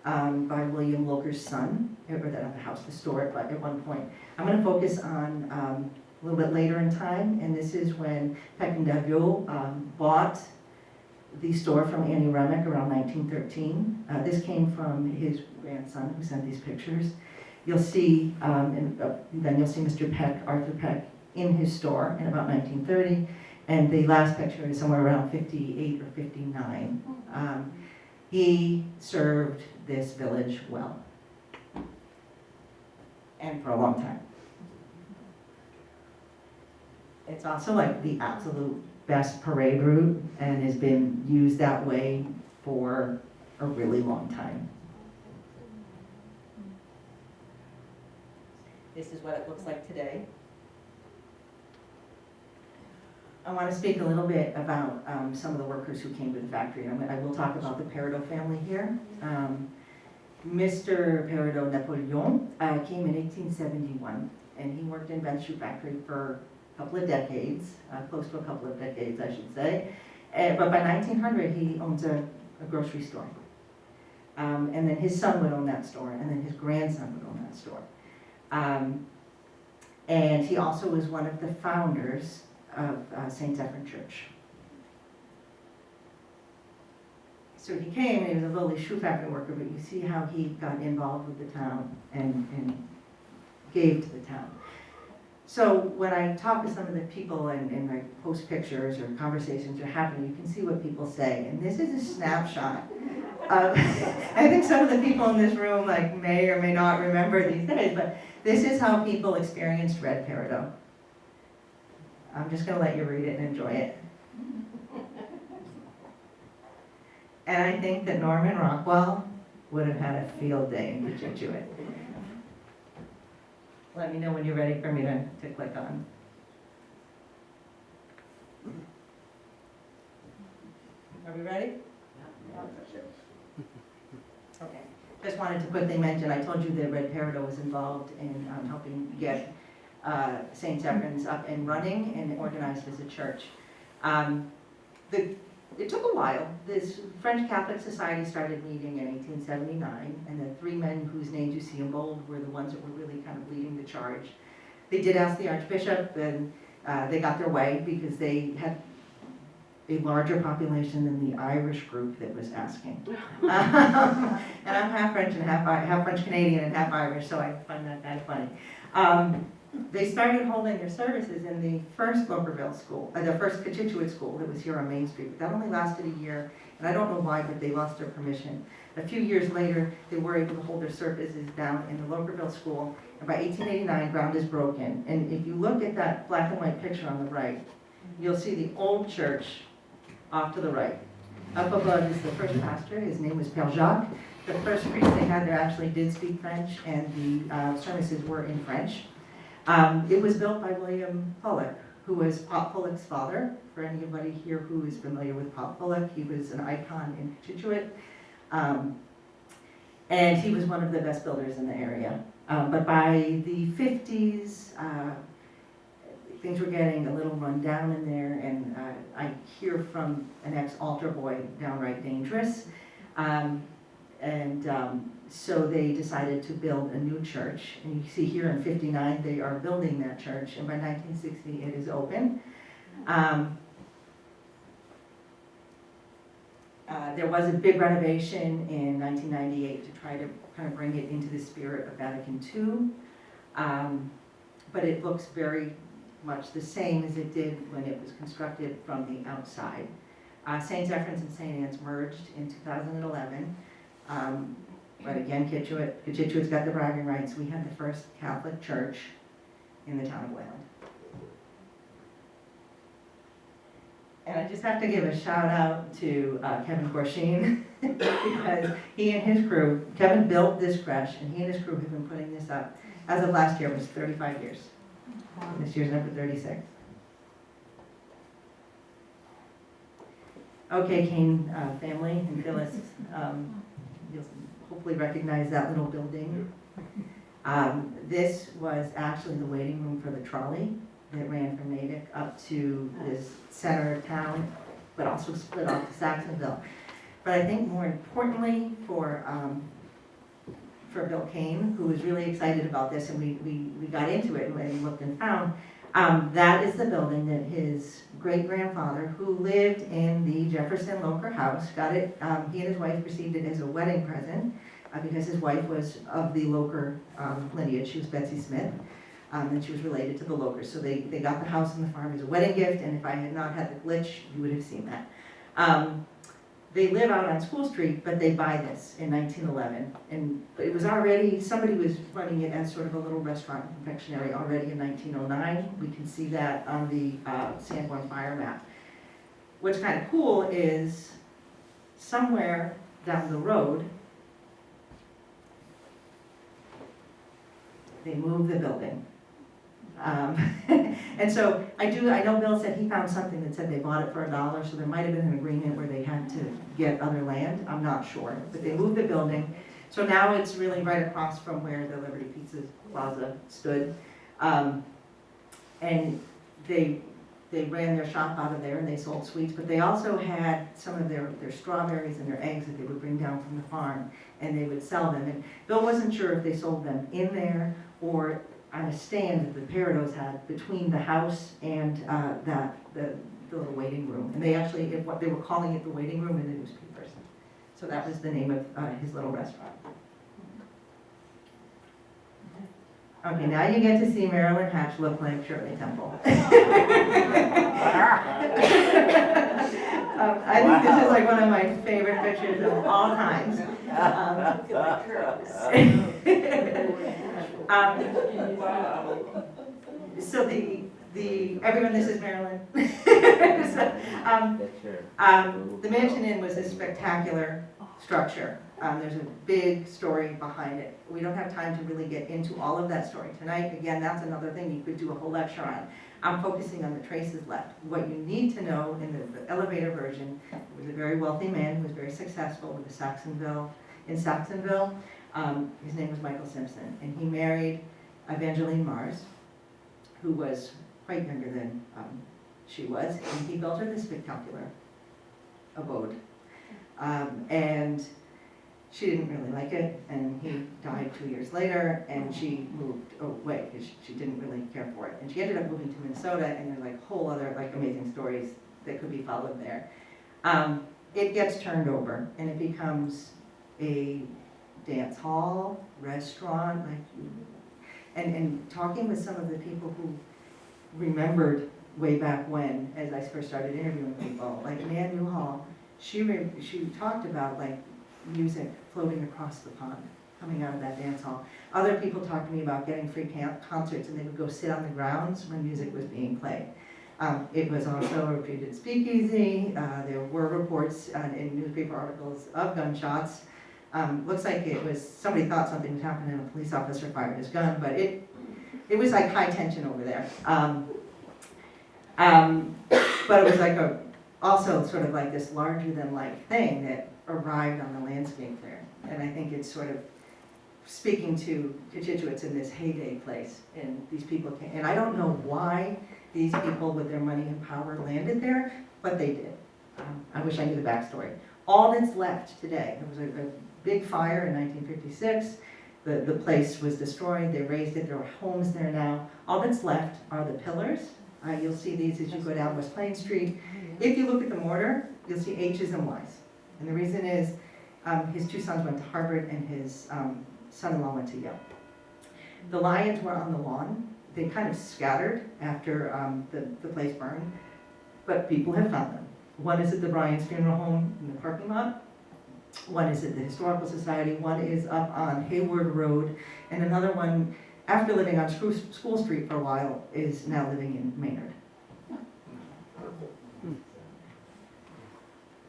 by William Loker's son, or not the house, the store, but at one point. I'm going to focus on a little bit later in time, and this is when Peck and Davio bought the store from Annie Remick around 1913. This came from his grandson who sent these pictures. You'll see, then you'll see Mr. Peck, Arthur Peck, in his store in about 1930. And the last picture is somewhere around 58 or 59. He served this village well. And for a long time. It's also like the absolute best parade route and has been used that way for a really long time. This is what it looks like today. I want to speak a little bit about some of the workers who came to the factory. I will talk about the Peridot family here. Mr. Peridot Napoleon came in 1871, and he worked in Ben's shoe factory for a couple of decades, close to a couple of decades, I should say. But by 1900, he owns a grocery store. And then his son would own that store, and then his grandson would own that store. And he also was one of the founders of St. Tavern Church. So he came, and he was a lowly shoe factory worker, but you see how he got involved with the town and gave to the town. So when I talk to some of the people and I post pictures or conversations are happening, you can see what people say. And this is a snapshot of, I think some of the people in this room like may or may not remember these days, but this is how people experienced Red Peridot. I'm just going to let you read it and enjoy it. And I think that Norman Rockwell would have had a field day in Cochituate. Let me know when you're ready for me to click on. Are we ready? Okay. Just wanted to quickly mention, I told you that Red Peridot was involved in helping get St. Tavern's up and running and organized as a church. It took a while. This French Catholic Society started meeting in 1879, and the three men whose names you see in bold were the ones that were really kind of leading the charge. They did ask the Archbishop, and they got their way because they had a larger population than the Irish group that was asking. And I'm half French and half French Canadian and half Irish, so I find that kind of funny. They started holding their services in the first Lokerville school, the first Cochituate school that was here on Main Street. That only lasted a year, and I don't know why, but they lost their permission. A few years later, they were able to hold their services down in the Lokerville school, and by 1889, ground is broken. And if you look at that black and white picture on the right, you'll see the old church off to the right. Up above is the first pastor. His name was Père Jacques. The first priest they had there actually did speak French, and the services were in French. It was built by William Fullock, who was Pop Fullock's father. For anybody here who is familiar with Pop Fullock, he was an icon in Cochituate. And he was one of the best builders in the area. But by the 50s, things were getting a little run down in there, and I hear from an ex-altar boy, downright dangerous. So they decided to build a new church. And you see here in 59, they are building that church. And by 1960, it is open. There was a big renovation in 1998 to try to kind of bring it into the spirit of Vatican II. But it looks very much the same as it did when it was constructed from the outside. St. Zephyr's and St. Anne's merged in 2011. But again, Cochituate's got the bragging rights. We had the first Catholic church in the town of Wayland. And I just have to give a shout out to Kevin Corshine because he and his crew, Kevin built this creche and he and his crew have been putting this up. As of last year, it was 35 years. This year's number 36. Okay, Kane family and Phyllis, you'll hopefully recognize that little building. This was actually the waiting room for the trolley that ran from Natick up to this center of town, but also split off to Saxonville. But I think more importantly for Bill Kane, who was really excited about this, and we got into it and looked and found, that is the building that his great-grandfather, who lived in the Jefferson Loker house, got it, he and his wife received it as a wedding present, because his wife was of the Loker lineage. She was Betsy Smith, and she was related to the Lokers. So they got the house and the farm as a wedding gift, and if I had not had the glitch, you would have seen that. They live out on School Street, but they buy this in 1911. And it was already, somebody was running it as sort of a little restaurant and confectionery already in 1909. We can see that on the Sanborn Fire map. What's kind of cool is somewhere down the road, they moved the building. And so I know Bill said he found something that said they bought it for $1, so there might have been an agreement where they had to get other land, I'm not sure. But they moved the building, so now it's really right across from where the Liberty Pizza Plaza stood. And they ran their shop out of there and they sold sweets, but they also had some of their strawberries and their eggs that they would bring down from the farm and they would sell them. And Bill wasn't sure if they sold them in there or on a stand that the Peridot's had between the house and the little waiting room. And they actually, they were calling it the waiting room in the newspapers. So that was the name of his little restaurant. Okay, now you get to see Marilyn Hatch look like Shirley Temple. I think this is like one of my favorite pictures of all times. So everyone, this is Marilyn. The Mansion Inn was a spectacular structure. There's a big story behind it. We don't have time to really get into all of that story tonight. Again, that's another thing you could do a whole lecture on. I'm focusing on the traces left. What you need to know in the elevator version, was a very wealthy man who was very successful with in Saxonville. His name was Michael Simpson, and he married Evangeline Mars, who was quite younger than she was, and he built her this spectacular abode. And she didn't really like it, and he died 2 years later, and she moved away because she didn't really care for it. And she ended up moving to Minnesota, and there's like whole other like amazing stories that could be followed there. It gets turned over, and it becomes a dance hall, restaurant, and talking with some of the people who remembered way back when, as I first started interviewing people, like Nan Newhall, she talked about like music floating across the pond, coming out of that dance hall. Other people talked to me about getting free concerts, and they would go sit on the grounds when music was being played. It was also a reputed speakeasy. There were reports in newspaper articles of gunshots. Looks like it was, somebody thought something was happening and a police officer fired his gun, but it was like high tension over there. But it was like also sort of like this larger than life thing that arrived on the landscape there. And I think it's sort of speaking to Cochituate's in this heyday place, and these people came, and I don't know why these people with their money and power landed there, but they did. I wish I knew the backstory. All that's left today, there was a big fire in 1956, the place was destroyed, they razed it, there are homes there now. All that's left are the pillars. You'll see these as you go down West Plain Street. If you look at the mortar, you'll see H's and Y's. And the reason is his two sons went to Harvard and his son-in-law went to Yale. The lions were on the lawn. They kind of scattered after the place burned, but people have found them. One is at the Bryant's Funeral Home in the parking lot. One is at the Historical Society. One is up on Hayward Road. And another one, after living on School Street for a while, is now living in Maynard.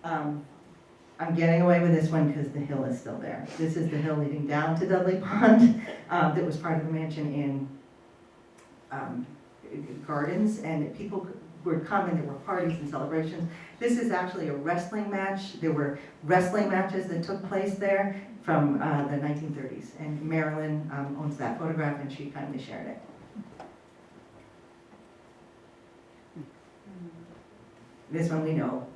I'm getting away with this one because the hill is still there. This is the hill leading down to Dudley Pond that was part of the mansion in Gardens, and people would come and there were parties and celebrations. This is actually a wrestling match. There were wrestling matches that took place there from the 1930s, and Marilyn owns that photograph and she kindly shared it. This one we know.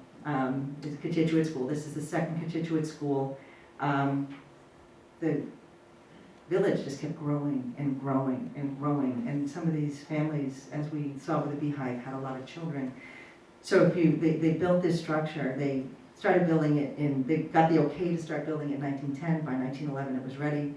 It's Cochituate School. This is the second Cochituate school. The village just kept growing and growing and growing, and some of these families, as we saw with the Beehive, had a lot of children. So they built this structure. They started building it they got the okay to start building it in 1910. By 1911 it was ready.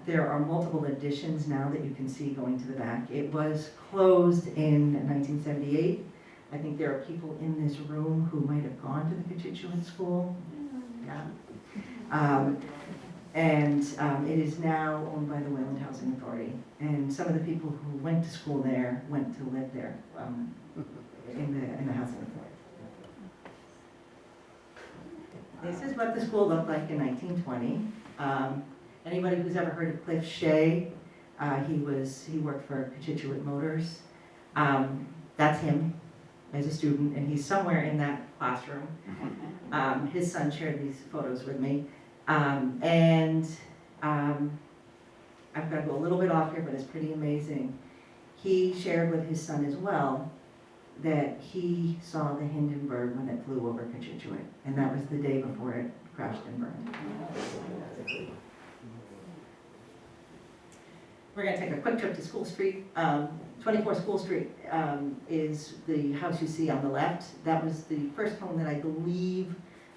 There are multiple additions now that you can see going to the back. It was closed in 1978. I think there are people in this room who might have gone to the Cochituate School. Yeah. It is now owned by the Wayland Housing Authority. And some of the people who went to school there went to live there in the housing authority. This is what the school looked like in 1920. Anybody who's ever heard of Cliff Shea, he worked for Cochituate Motors. That's him as a student, and he's somewhere in that classroom. His son shared these photos with me. I've got to go a little bit off here, but it's pretty amazing. He shared with his son as well that he saw the Hindenburg when it flew over Cochituate, and that was the day before it crashed and burned. We're going to take a quick trip to School Street. 24 School Street is the house you see on the left. That was the first home that I believe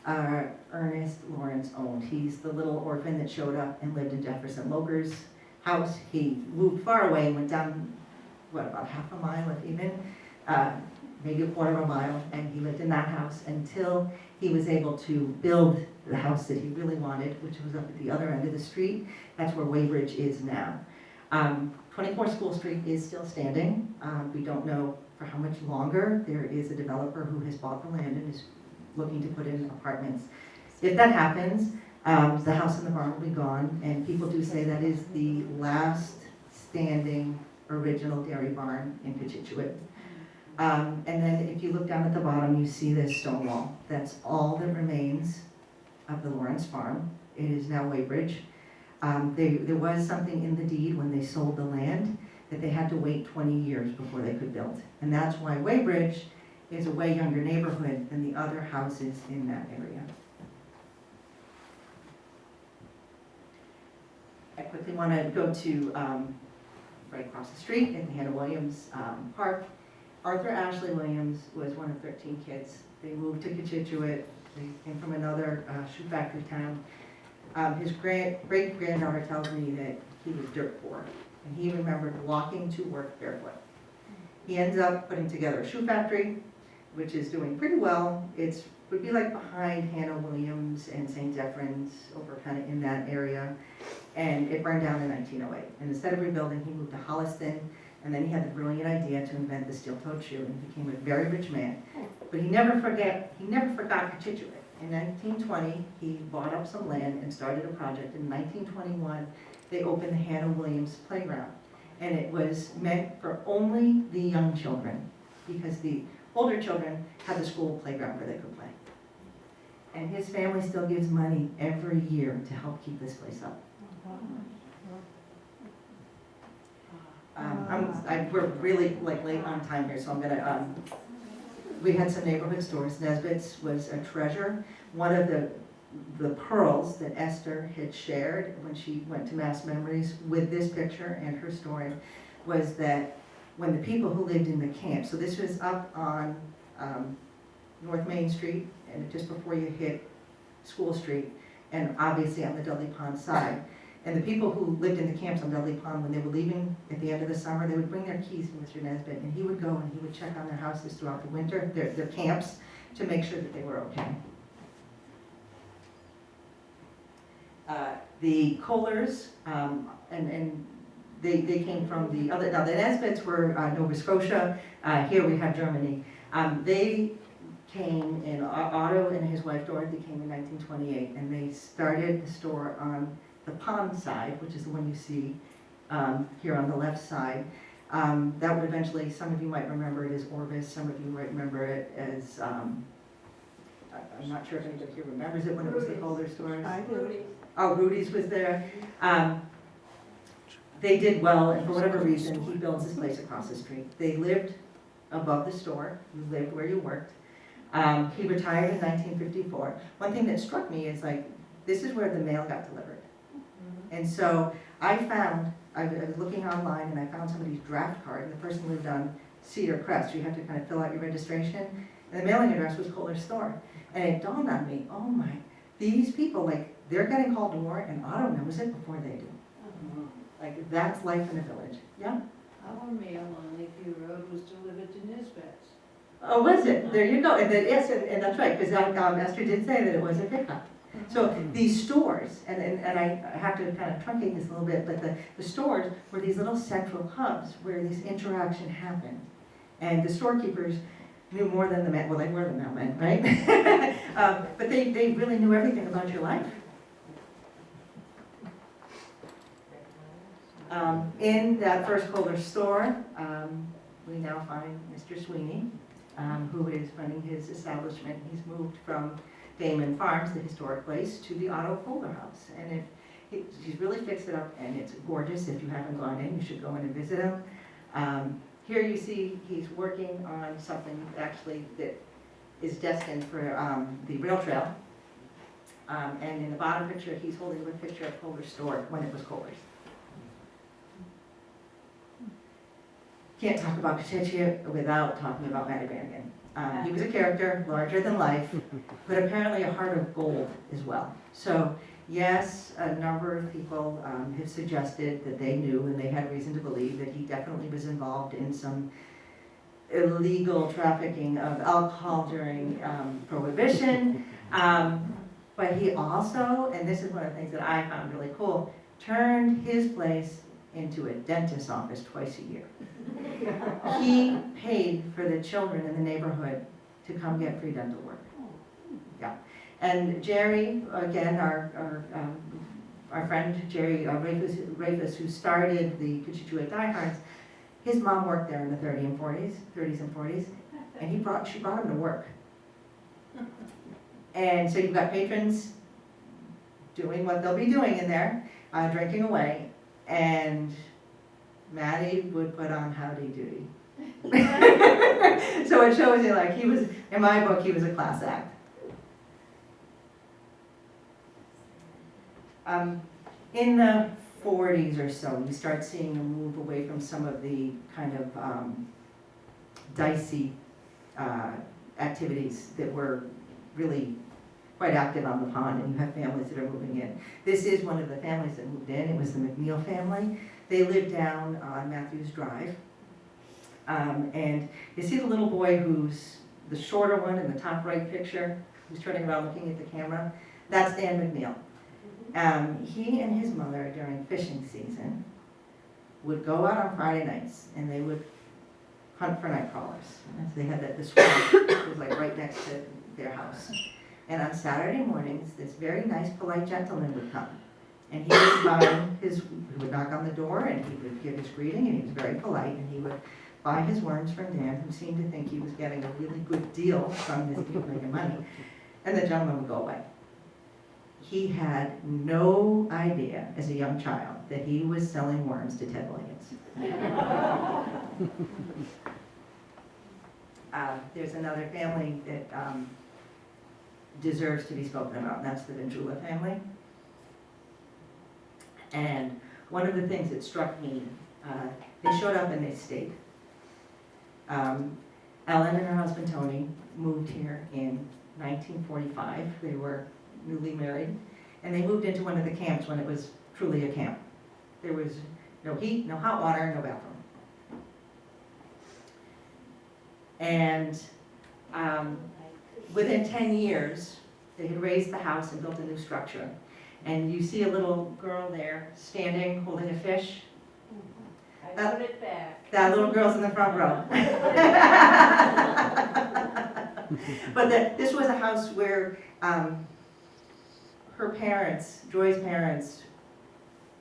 Ernest Lawrence owned. He's the little orphan that showed up and lived in Jefferson Loker's house. He moved far away and went down, about half a mile, if even, maybe a quarter of a mile, and he lived in that house until he was able to build the house that he really wanted, which was up at the other end of the street. That's where Weybridge is now. 24 School Street is still standing. We don't know for how much longer. There is a developer who has bought the land and is looking to put in apartments. If that happens, the house and the barn will be gone, and people do say that is the last standing original dairy barn in Cochituate. And then if you look down at the bottom, you see this stone wall. That's all that remains of the Lawrence farm. It is now Weybridge. There was something in the deed when they sold the land that they had to wait 20 years before they could build. And that's why Weybridge is a way younger neighborhood than the other houses in that area. I quickly want to go to right across the street in Hannah Williams Park. Arthur Ashley Williams was one of 13 kids. They moved to Cochituate. They came from another shoe factory town. His great-granddaughter tells me that he was dirt poor, and he remembered walking to work barefoot. He ends up putting together a shoe factory, which is doing pretty well. It would be like behind Hannah Williams and St. Zephyr's, over kind of in that area. And it burned down in 1908. And instead of rebuilding, he moved to Holliston, and then he had the brilliant idea to invent the steel-toed shoe and became a very rich man. But he never forgot Cochituate. In 1920, he bought up some land and started a project. In 1921, they opened the Hannah Williams Playground. And it was meant for only the young children, because the older children had the school playground where they could play. And his family still gives money every year to help keep this place up. We're really late on time here, so I'm gonna, we had some neighborhood stores. Nesbitt's was a treasure. One of the pearls that Esther had shared when she went to Mass Memories with this picture and her story was that when the people who lived in the camp, so this was up on North Main Street and just before you hit School Street, and obviously on the Dudley Pond side. And the people who lived in the camps on Dudley Pond, when they were leaving at the end of the summer, they would bring their keys to Mr. Nesbitt, and he would go and he would check on their houses throughout the winter, their camps, to make sure that they were okay. The Kohlers, and they came from the other, now the Nesbits were Nova Scotia, here we have Germany. They came in, Otto and his wife Dorothy came in 1928, and they started the store on the pond side, which is the one you see here on the left side. That would eventually, some of you might remember it as Orvis, some of you might remember it as, I'm not sure if anybody here remembers it when it was the Kohler stores. I do. Oh, Rudy's was there. They did well, and for whatever reason, he builds his place across the street. They lived above the store, you lived where you worked. He retired in 1954. One thing that struck me is like, this is where the mail got delivered. And so I was looking online and I found somebody's draft card, and the person lived on Cedar Crest. You have to kind of fill out your registration. And the mailing address was Kohler's store. And it dawned on me, oh my, these people, like, they're getting called to war, and Otto knows it before they do. Like, that's life in a village. Yeah? Our mail on Lakeview Road was delivered to Nisbet's. Oh, was it? There you go. And then, yes, and that's right, because Esther did say that it was a pickup. So these stores, and I have to kind of truncate this a little bit, but the stores were these little central hubs where this interaction happened. And the storekeepers knew more than the men, well, they were the mailmen, right? But they really knew everything about your life. In that first Kohler store, we now find Mr. Sweeney, who is running his establishment. He's moved from Damon Farms, the historic place, to the Otto Kohler house. And he's really fixed it up, and it's gorgeous. If you haven't gone in, you should go in and visit him. Here you see he's working on something actually that is destined for the rail trail. And in the bottom picture, he's holding a picture of Kohler's store when it was Kohler's. Can't talk about Cochituate without talking about Matty Brannigan. He was a character, larger than life, but apparently a heart of gold as well. So yes, a number of people have suggested that they knew, and they had reason to believe, that he definitely was involved in some illegal trafficking of alcohol during Prohibition. But he also, and this is one of the things that I found really cool, turned his place into a dentist's office twice a year. He paid for the children in the neighborhood to come get free dental work. Yeah. And Jerry, again, our friend Jerry Rafus, who started the Cochituate Diehards, his mom worked there in the 30s and 40s, and she brought him to work. And so you've got patrons doing what they'll be doing in there, drinking away, and Matty would put on howdy doody. So it shows you, like, he was, in my book, he was a class act. In the 40s or so, you start seeing a move away from some of the kind of dicey activities that were really quite active on the pond, and you have families that are moving in. This is one of the families that moved in. It was the McNeil family. They lived down on Matthews Drive. And you see the little boy who's the shorter one in the top right picture, who's turning around looking at the camera. That's Dan McNeil. He and his mother, during fishing season, would go out on Friday nights, and they would hunt for night crawlers. And so they had the swamp, it was like right next to their house. And on Saturday mornings, this very nice, polite gentleman would come. And he would knock on the door, and he would give his greeting, and he was very polite, and he would buy his worms from Dan, who seemed to think he was getting a really good deal from this people making money. And the gentleman would go away. He had no idea, as a young child, that he was selling worms to Ted Williams. There's another family that deserves to be spoken about, and that's the Venjula family. And one of the things that struck me, they showed up and they stayed. Ellen and her husband Tony moved here in 1945. They were newly married, and they moved into one of the camps when it was truly a camp. There was no heat, no hot water, no bathroom. And within 10 years, they had raised the house and built a new structure. And you see a little girl there standing, holding a fish. I put it back. That little girl's in the front row. But this was a house where her parents, Joy's parents,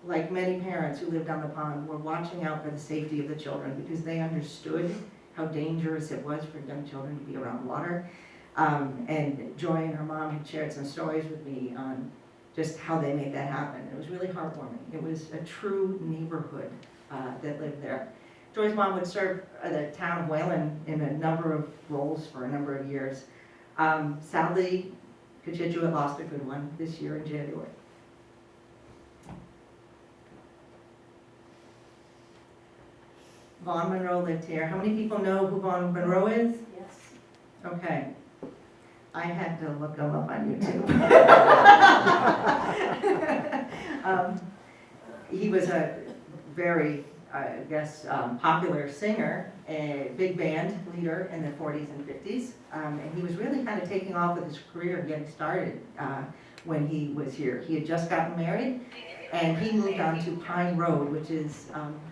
like many parents who lived on the pond, were watching out for the safety of the children because they understood how dangerous it was for young children to be around water. And Joy and her mom had shared some stories with me on just how they made that happen. It was really heartwarming. It was a true neighborhood that lived there. Joy's mom would serve the town of Wayland in a number of roles for a number of years. Sadly, Cochituate lost a good one this year in January. Vaughn Monroe lived here. How many people know who Vaughn Monroe is? Yes. Okay. I had to look him up on YouTube. He was a very, popular singer, a big band leader in the 40s and 50s. And he was really kind of taking off with his career getting started when he was here. He had just gotten married, and he moved on to Pine Road, which is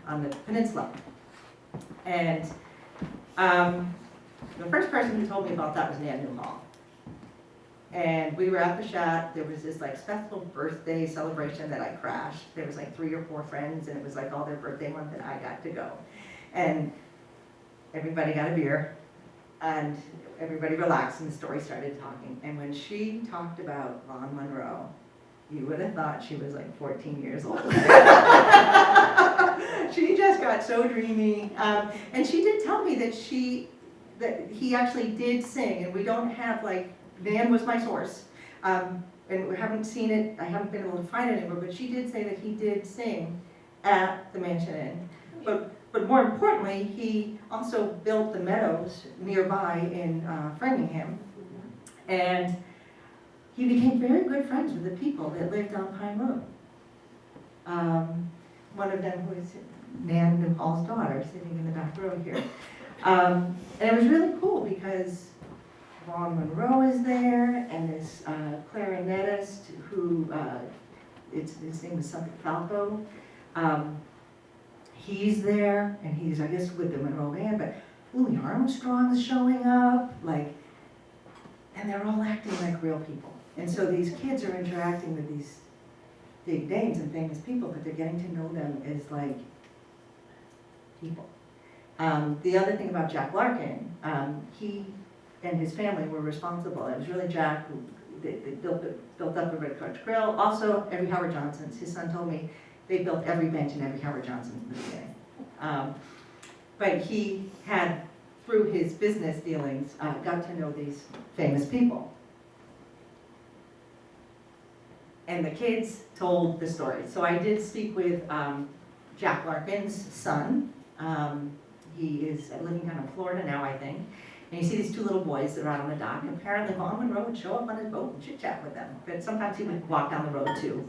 on the peninsula. And the first person who told me about that was Nan Newhall. And we were at the shack. There was this like special birthday celebration that I crashed. There was like 3 or 4 friends, and it was like all their birthday month, and I got to go. And everybody got a beer, and everybody relaxed, and the story started talking. And when she talked about Vaughn Monroe, you would have thought she was like 14 years old. She just got so dreamy. And she did tell me that he actually did sing, and we don't have like, Nan was my source. And we haven't seen it, I haven't been able to find it anywhere, but she did say that he did sing at the Mansion Inn. But more importantly, he also built the meadows nearby in Framingham. And he became very good friends with the people that lived on Pine Road. One of them was Nan Newhall's daughter, sitting in the back row here. And it was really cool because Vaughn Monroe is there, and this clarinetist who, his name is something Falco. He's there, and he's, I guess, with the Monroe band, but Louis Armstrong is showing up, like, and they're all acting like real people. And so these kids are interacting with these big names and famous people, but they're getting to know them as, like, people. The other thing about Jack Larkin, he and his family were responsible. It was really Jack who they built up the Red Crutch Grill. Also, every Howard Johnson's. His son told me they built every bench in every Howard Johnson's in the beginning. But he had, through his business dealings, got to know these famous people. And the kids told the story. So I did speak with Jack Larkin's son. He is living down in Florida now, I think. And you see these 2 little boys that are out on the dock. And apparently Vaughn Monroe would show up on his boat and chit-chat with them. But sometimes he would walk down the road too.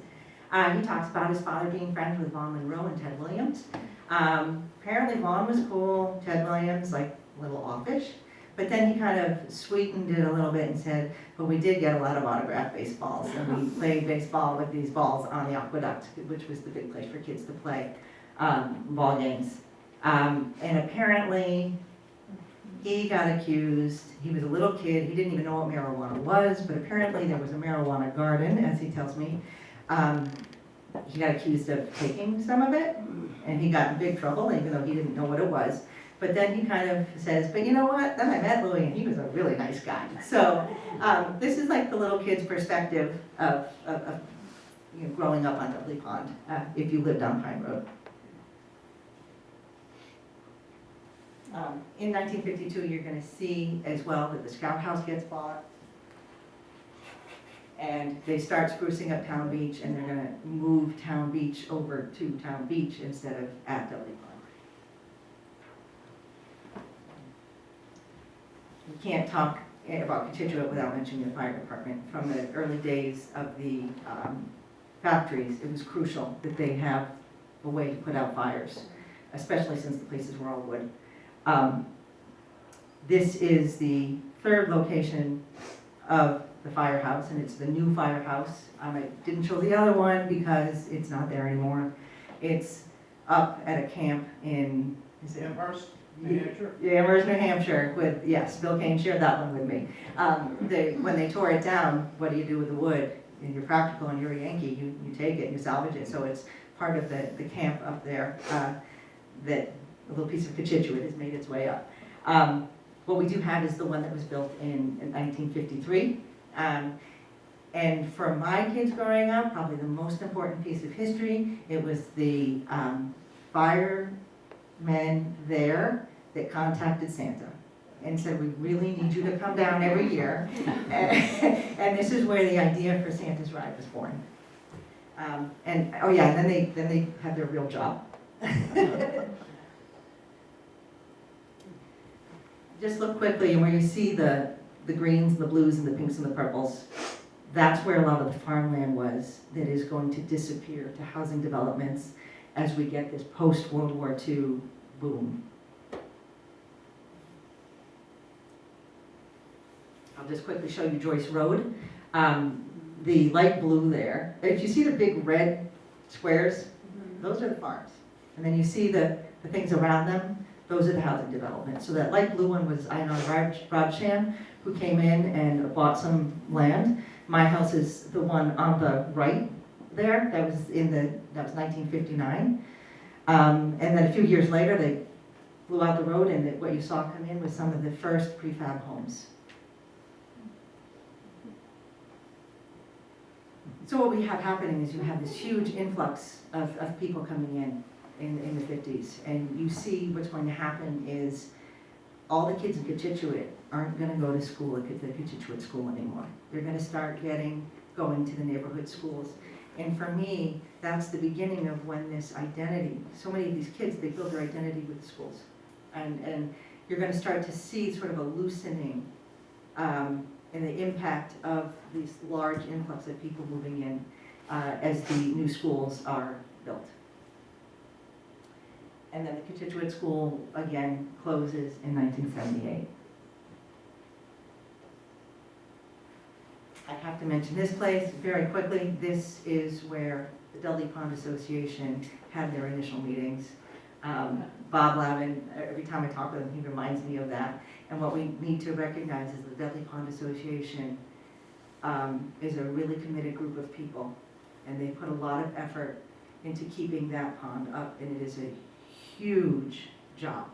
He talks about his father being friends with Vaughn Monroe and Ted Williams. Apparently Vaughn was cool, Ted Williams, like, a little offish. But then he kind of sweetened it a little bit and said, but we did get a lot of autographed baseballs. And we played baseball with these balls on the aqueduct, which was the big place for kids to play ball games. And apparently he got accused. He was a little kid. He didn't even know what marijuana was, but apparently there was a marijuana garden, as he tells me. He got accused of taking some of it, and he got in big trouble, even though he didn't know what it was. But then he kind of says, but you know what? Then I met Louis, and he was a really nice guy. So this is like the little kid's perspective of growing up on Dudley Pond, if you lived on Pine Road. In 1952, you're going to see as well that the Scout House gets bought. And they start sprucing up Town Beach, and they're going to move Town Beach over to Town Beach instead of at Dudley Pond. You can't talk about Cochituate without mentioning the fire department. From the early days of the factories, it was crucial that they have a way to put out fires, especially since the places were all wood. This is the 3rd location of the firehouse, and it's the new firehouse. I didn't show the other one because it's not there anymore. It's up at a camp in, is it? Amherst, New Hampshire. Yeah, Amherst, New Hampshire, with, yes, Bill Kane shared that one with me. When they tore it down, what do you do with the wood? And you're practical and you're a Yankee, you take it and you salvage it. So it's part of the camp up there, that a little piece of Cochituate has made its way up. What we do have is the one that was built in 1953. And for my kids growing up, probably the most important piece of history, it was the firemen there that contacted Santa and said, we really need you to come down every year. And this is where the idea for Santa's Ride was born. And, oh yeah, and then they had their real job. Just look quickly, and where you see the greens, the blues, and the pinks, and the purples, that's where a lot of the farmland was that is going to disappear to housing developments as we get this post-World War II boom. I'll just quickly show you Joyce Road. The light blue there, if you see the big red squares, those are the farms. And then you see the things around them, those are the housing developments. So that light blue one was Einar Rabshan, who came in and bought some land. My house is the one on the right there, that was 1959. And then a few years later, they blew out the road, and what you saw come in was some of the first prefab homes. So what we have happening is you have this huge influx of people coming in the 50s, and you see what's going to happen is all the kids in Cochituate aren't going to go to school at the Cochituate school anymore. They're going to start going to the neighborhood schools. And for me, that's the beginning of when this identity, so many of these kids, they build their identity with the schools. And you're going to start to see sort of a loosening and the impact of these large influx of people moving in as the new schools are built. And then the Cochituate School, again, closes in 1978. I have to mention this place very quickly. This is where the Dudley Pond Association had their initial meetings. Bob Lavin, every time I talk with him, he reminds me of that. And what we need to recognize is the Dudley Pond Association is a really committed group of people. And they put a lot of effort into keeping that pond up, and it is a huge job.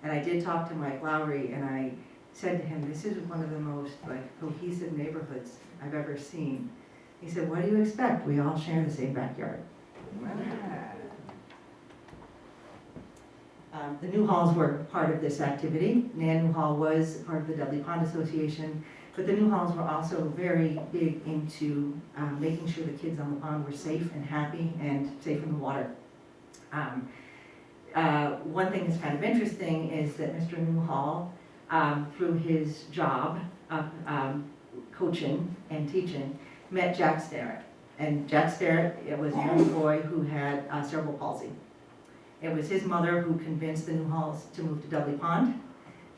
And I did talk to Mike Lowry, and I said to him, this is one of the most cohesive neighborhoods I've ever seen. He said, what do you expect? We all share the same backyard. The Newhalls were part of this activity. Nan Newhall was part of the Dudley Pond Association, but the Newhalls were also very big into making sure the kids on the pond were safe and happy and safe in the water. One thing that's kind of interesting is that Mr. Newhall, through his job coaching and teaching, met Jack Starrett. And Jack Starrett was a young boy who had cerebral palsy. It was his mother who convinced the Newhalls to move to Dudley Pond.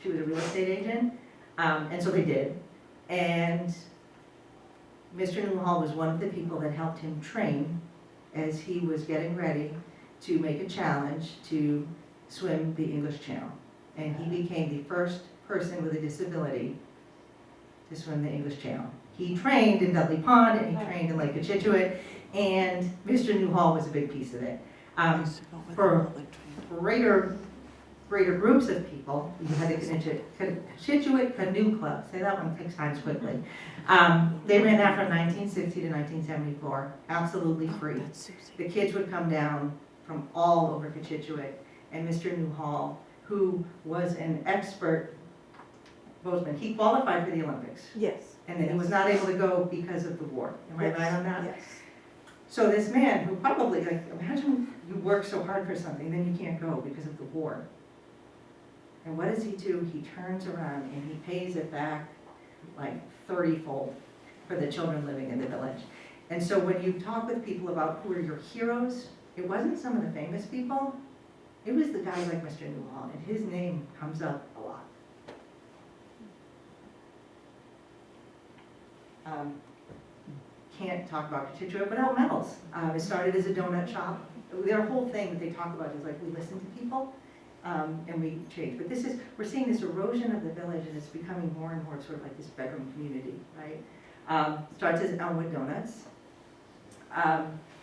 She was a real estate agent, and so they did. And Mr. Newhall was one of the people that helped him train as he was getting ready to make a challenge to swim the English Channel. And he became the first person with a disability to swim the English Channel. He trained in Dudley Pond, and he trained in Lake Cochituate, and Mr. Newhall was a big piece of it. For greater groups of people, you had a Cochituate Canoe Club. Say that one 6 times quickly. They ran that from 1960 to 1974, absolutely free. The kids would come down from all over Cochituate, and Mr. Newhall, who was an expert boatman, he qualified for the Olympics. Yes. And then he was not able to go because of the war. Am I Yes. right on that? Yes. So this man, who probably, imagine you work so hard for something, then you can't go because of the war. And what does he do? He turns around and he pays it back 30-fold for the children living in the village. And so when you talk with people about who are your heroes, it wasn't some of the famous people, it was the guys like Mr. Newhall, and his name comes up a lot. can't talk about Cochituate without metals. It started as a donut shop. Their whole thing that they talk about is like, we listen to people, and we change. But we're seeing this erosion of the village, and it's becoming more and more sort of like this bedroom community, right? Starts as Elmwood Donuts.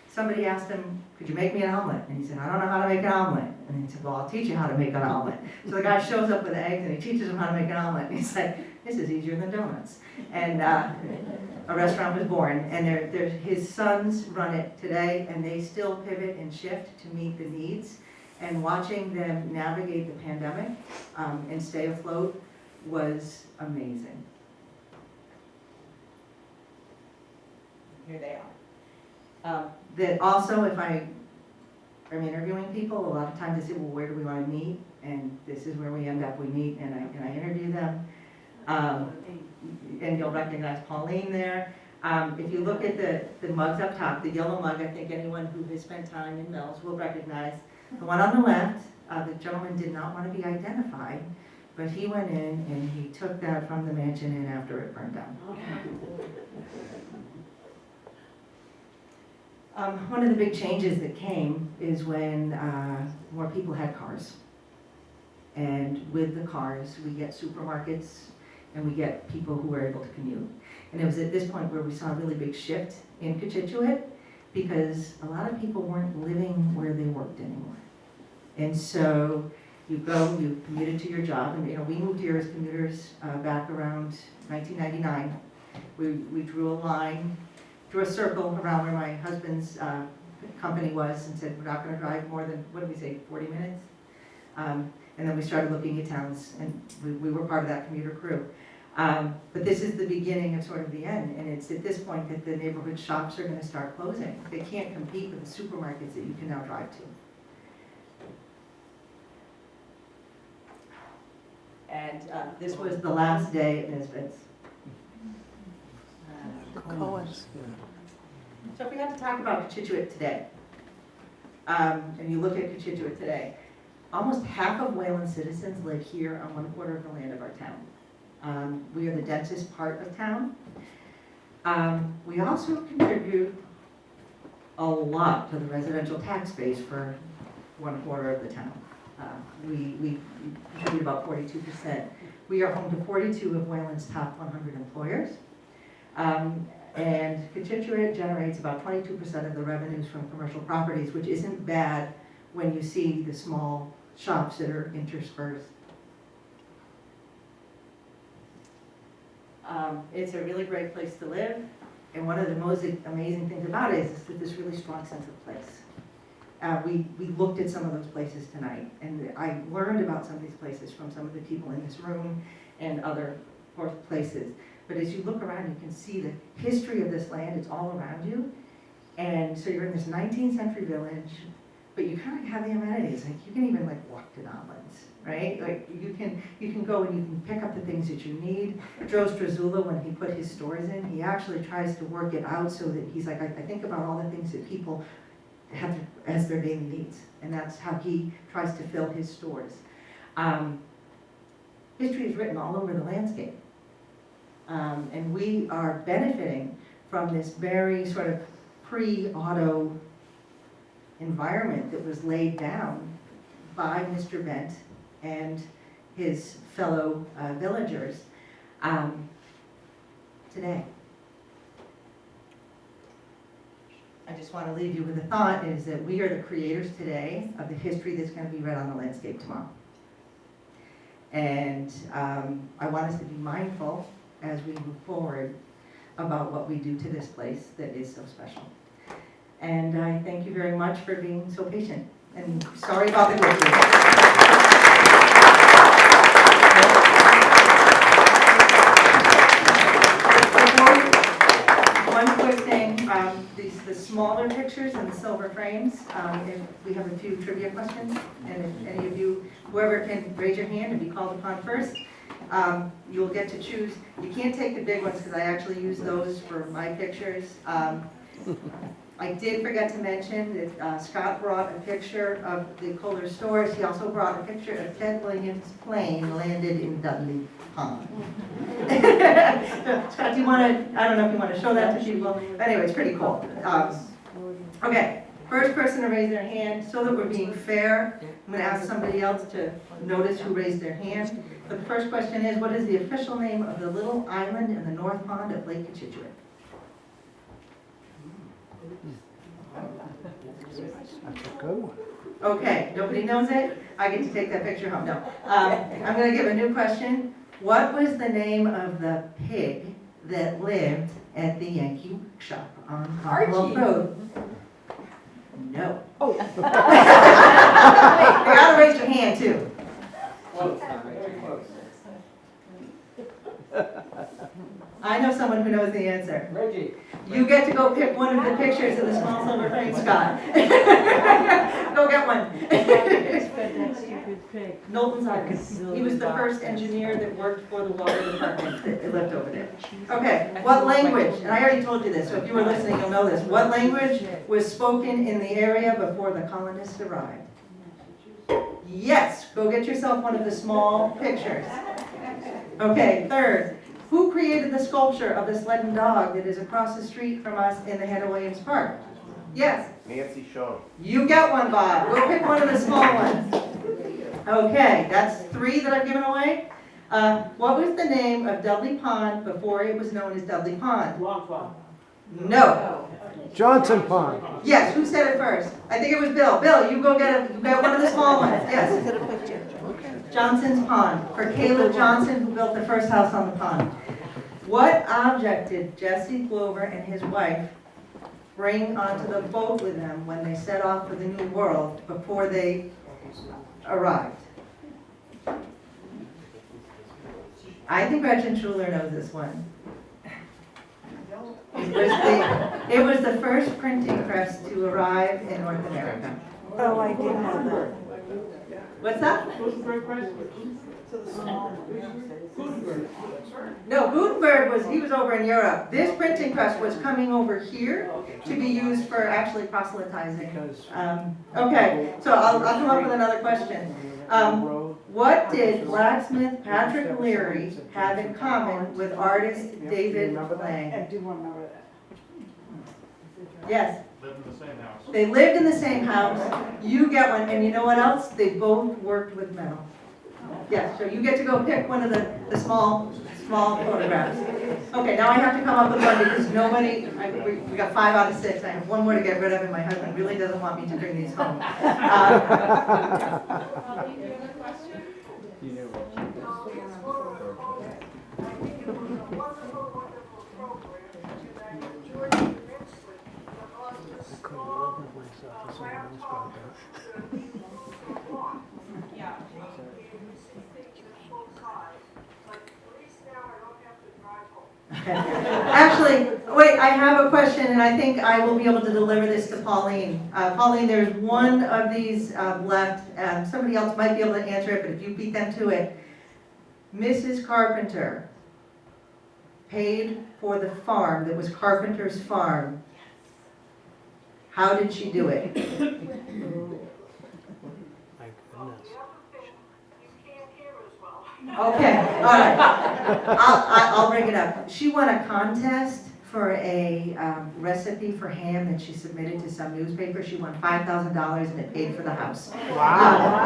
Somebody asked him, could you make me an omelet? And he said, I don't know how to make an omelet. And he said, well, I'll teach you how to make an omelet. So the guy shows up with eggs, and he teaches him how to make an omelet. And he's like, this is easier than donuts. And a restaurant was born, and his sons run it today, and they still pivot and shift to meet the needs. And watching them navigate the pandemic and stay afloat was amazing. Here they are. That also, if I'm interviewing people, a lot of times they say, well, where do we want to meet? And this is where we end up. We meet, and I interview them. And you'll recognize Pauline there. If you look at the mugs up top, the yellow mug, I think anyone who has spent time in Mills will recognize. The one on the left, the gentleman did not want to be identified, but he went in and he took that from the mansion in after it burned down. One of the big changes that came is when more people had cars. And with the cars, we get supermarkets and we get people who were able to commute. And it was at this point where we saw a really big shift in Cochituate, because a lot of people weren't living where they worked anymore. And so you commuted to your job, and we moved here as commuters back around 1999. We drew a circle around where my husband's company was, and said, we're not gonna drive more than, 40 minutes? And then we started looking at towns, and we were part of that commuter crew. But this is the beginning of sort of the end, and it's at this point that the neighborhood shops are going to start closing. They can't compete with the supermarkets that you can now drive to. And this was the last day at Nisbet's. So if we had to talk about Cochituate today, and you look at Cochituate today, almost half of Wayland citizens live here on 1/4 of the land of our town. We are the densest part of town. We also contribute a lot to the residential tax base for 1/4 of the town. We contribute about 42%. We are home to 42 of Wayland's top 100 employers. And Cochituate generates about 22% of the revenues from commercial properties, which isn't bad when you see the small shops that are interspersed. It's a really great place to live, and one of the most amazing things about it is this really strong sense of place. We looked at some of those places tonight, and I learned about some of these places from some of the people in this room and other places. But as you look around, you can see the history of this land. It's all around you. And so you're in this 19th century village, but you kind of have the amenities. Like you can even walk to Donlands, right? Like you can go and you can pick up the things that you need. Joe Strazula, when he put his stores in, he actually tries to work it out so that he's like, I think about all the things that people have as their daily needs. And that's how he tries to fill his stores. History is written all over the landscape. And we are benefiting from this very sort of pre-auto environment that was laid down by Mr. Bent and his fellow villagers today. I just want to leave you with a thought, is that we are the creators today of the history that's going to be read on the landscape tomorrow. And I want us to be mindful as we move forward about what we do to this place that is so special. And I thank you very much for being so patient. And sorry about the glitches. One quick thing, the smaller pictures and the silver frames, if we have a few trivia questions, and if any of you, whoever can raise your hand and be called upon first, you'll get to choose. You can't take the big ones because I actually use those for my pictures. I did forget to mention that Scott brought a picture of the Kohler stores. He also brought a picture of Ted Williams' plane landed in Dudley Pond. Scott, do you want to, I don't know if you want to show that to people. Anyway, it's pretty cool. Okay, first person to raise their hand, so that we're being fair, I'm going to ask somebody else to notice who raised their hand. But the first question is, what is the official name of the little island in the North Pond of Lake Cochituate? That's a good one. Okay, nobody knows it? I get to take that picture home. No. I'm going to give a new question. What was the name of the pig that lived at the Yankee shop on Colonial Road? No. Oh. You gotta raise your hand too. Close, very close. I know someone who knows the answer. Reggie. You get to go pick one of the pictures of the small silver frame, Scott. Go get one. Knowlton's Argus. He was the first engineer that worked for the water department that lived over there. Okay, what language, and I already told you this, so if you were listening, you'll know this. What language was spoken in the area before the colonists arrived? Yes, go get yourself one of the small pictures. Okay, third, who created the sculpture of the sled and dog that is across the street from us in the Hannah Williams Park? Yes. Nancy Shaw. You get one, Bob. Go pick one of the small ones. Okay, that's 3 that I've given away. What was the name of Dudley Pond before it was known as Dudley Pond? Long Pond. No. Johnson Pond. Yes, who said it first? I think it was Bill. Bill, you go get one of the small ones. Yes. Johnson's Pond, for Caleb Johnson, who built the first house on the pond. What object did Jesse Glover and his wife bring onto the boat with them when they set off for the New World before they arrived? I think Gretchen Schuler knows this one. It was the first printing press to arrive in North America. Oh, I did know that. What's that? Gutenberg Press? Gutenberg. No, Gutenberg was over in Europe. This printing press was coming over here to be used for actually proselytizing. Okay, so I'll come up with another question. What did blacksmith Patrick Leary have in common with artist David Lang? I do remember that. Yes. Lived in the same house. They lived in the same house. You get one, and you know what else? They both worked with metal. Yes, so you get to go pick one of the small photographs. Okay, now I have to come up with one because nobody, we got 5 out of 6. I have one more to get rid of, and my husband really doesn't want me to bring these home. Holly, do you have a question? I couldn't live with myself as someone else brought that. Yeah. Actually, wait, I have a question, and I think I will be able to deliver this to Pauline. Pauline, there's one of these left. Somebody else might be able to answer it, but if you beat them to it. Mrs. Carpenter paid for the farm that was Carpenter's farm. How did she do it? My goodness. Okay, all right. I'll bring it up. She won a contest for a recipe for ham that she submitted to some newspaper. She won $5,000 and it paid for the house. Wow.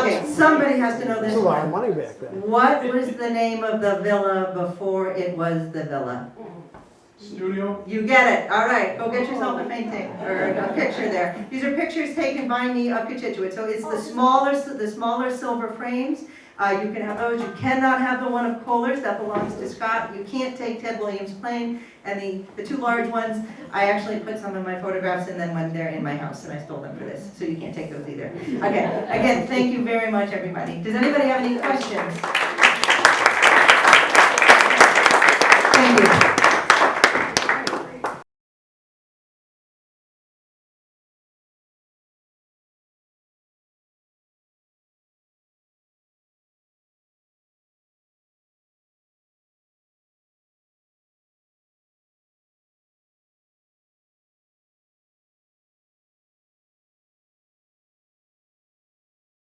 Okay, somebody has to know this That's a lot of one. money back then. What was the name of the villa before it was the villa? Studio. You get it. All right, go get yourself a painting or a picture there. These are pictures taken by me of Cochituate. So it's the smaller silver frames. You can have those. You cannot have the one of Kohler's. That belongs to Scott. You can't take Ted Williams' plane. And the 2 large ones, I actually put some of my photographs in them when they're in my house, and I stole them for this. So you can't take those either. Okay. Again, thank you very much, everybody. Does anybody have any questions? Thank you.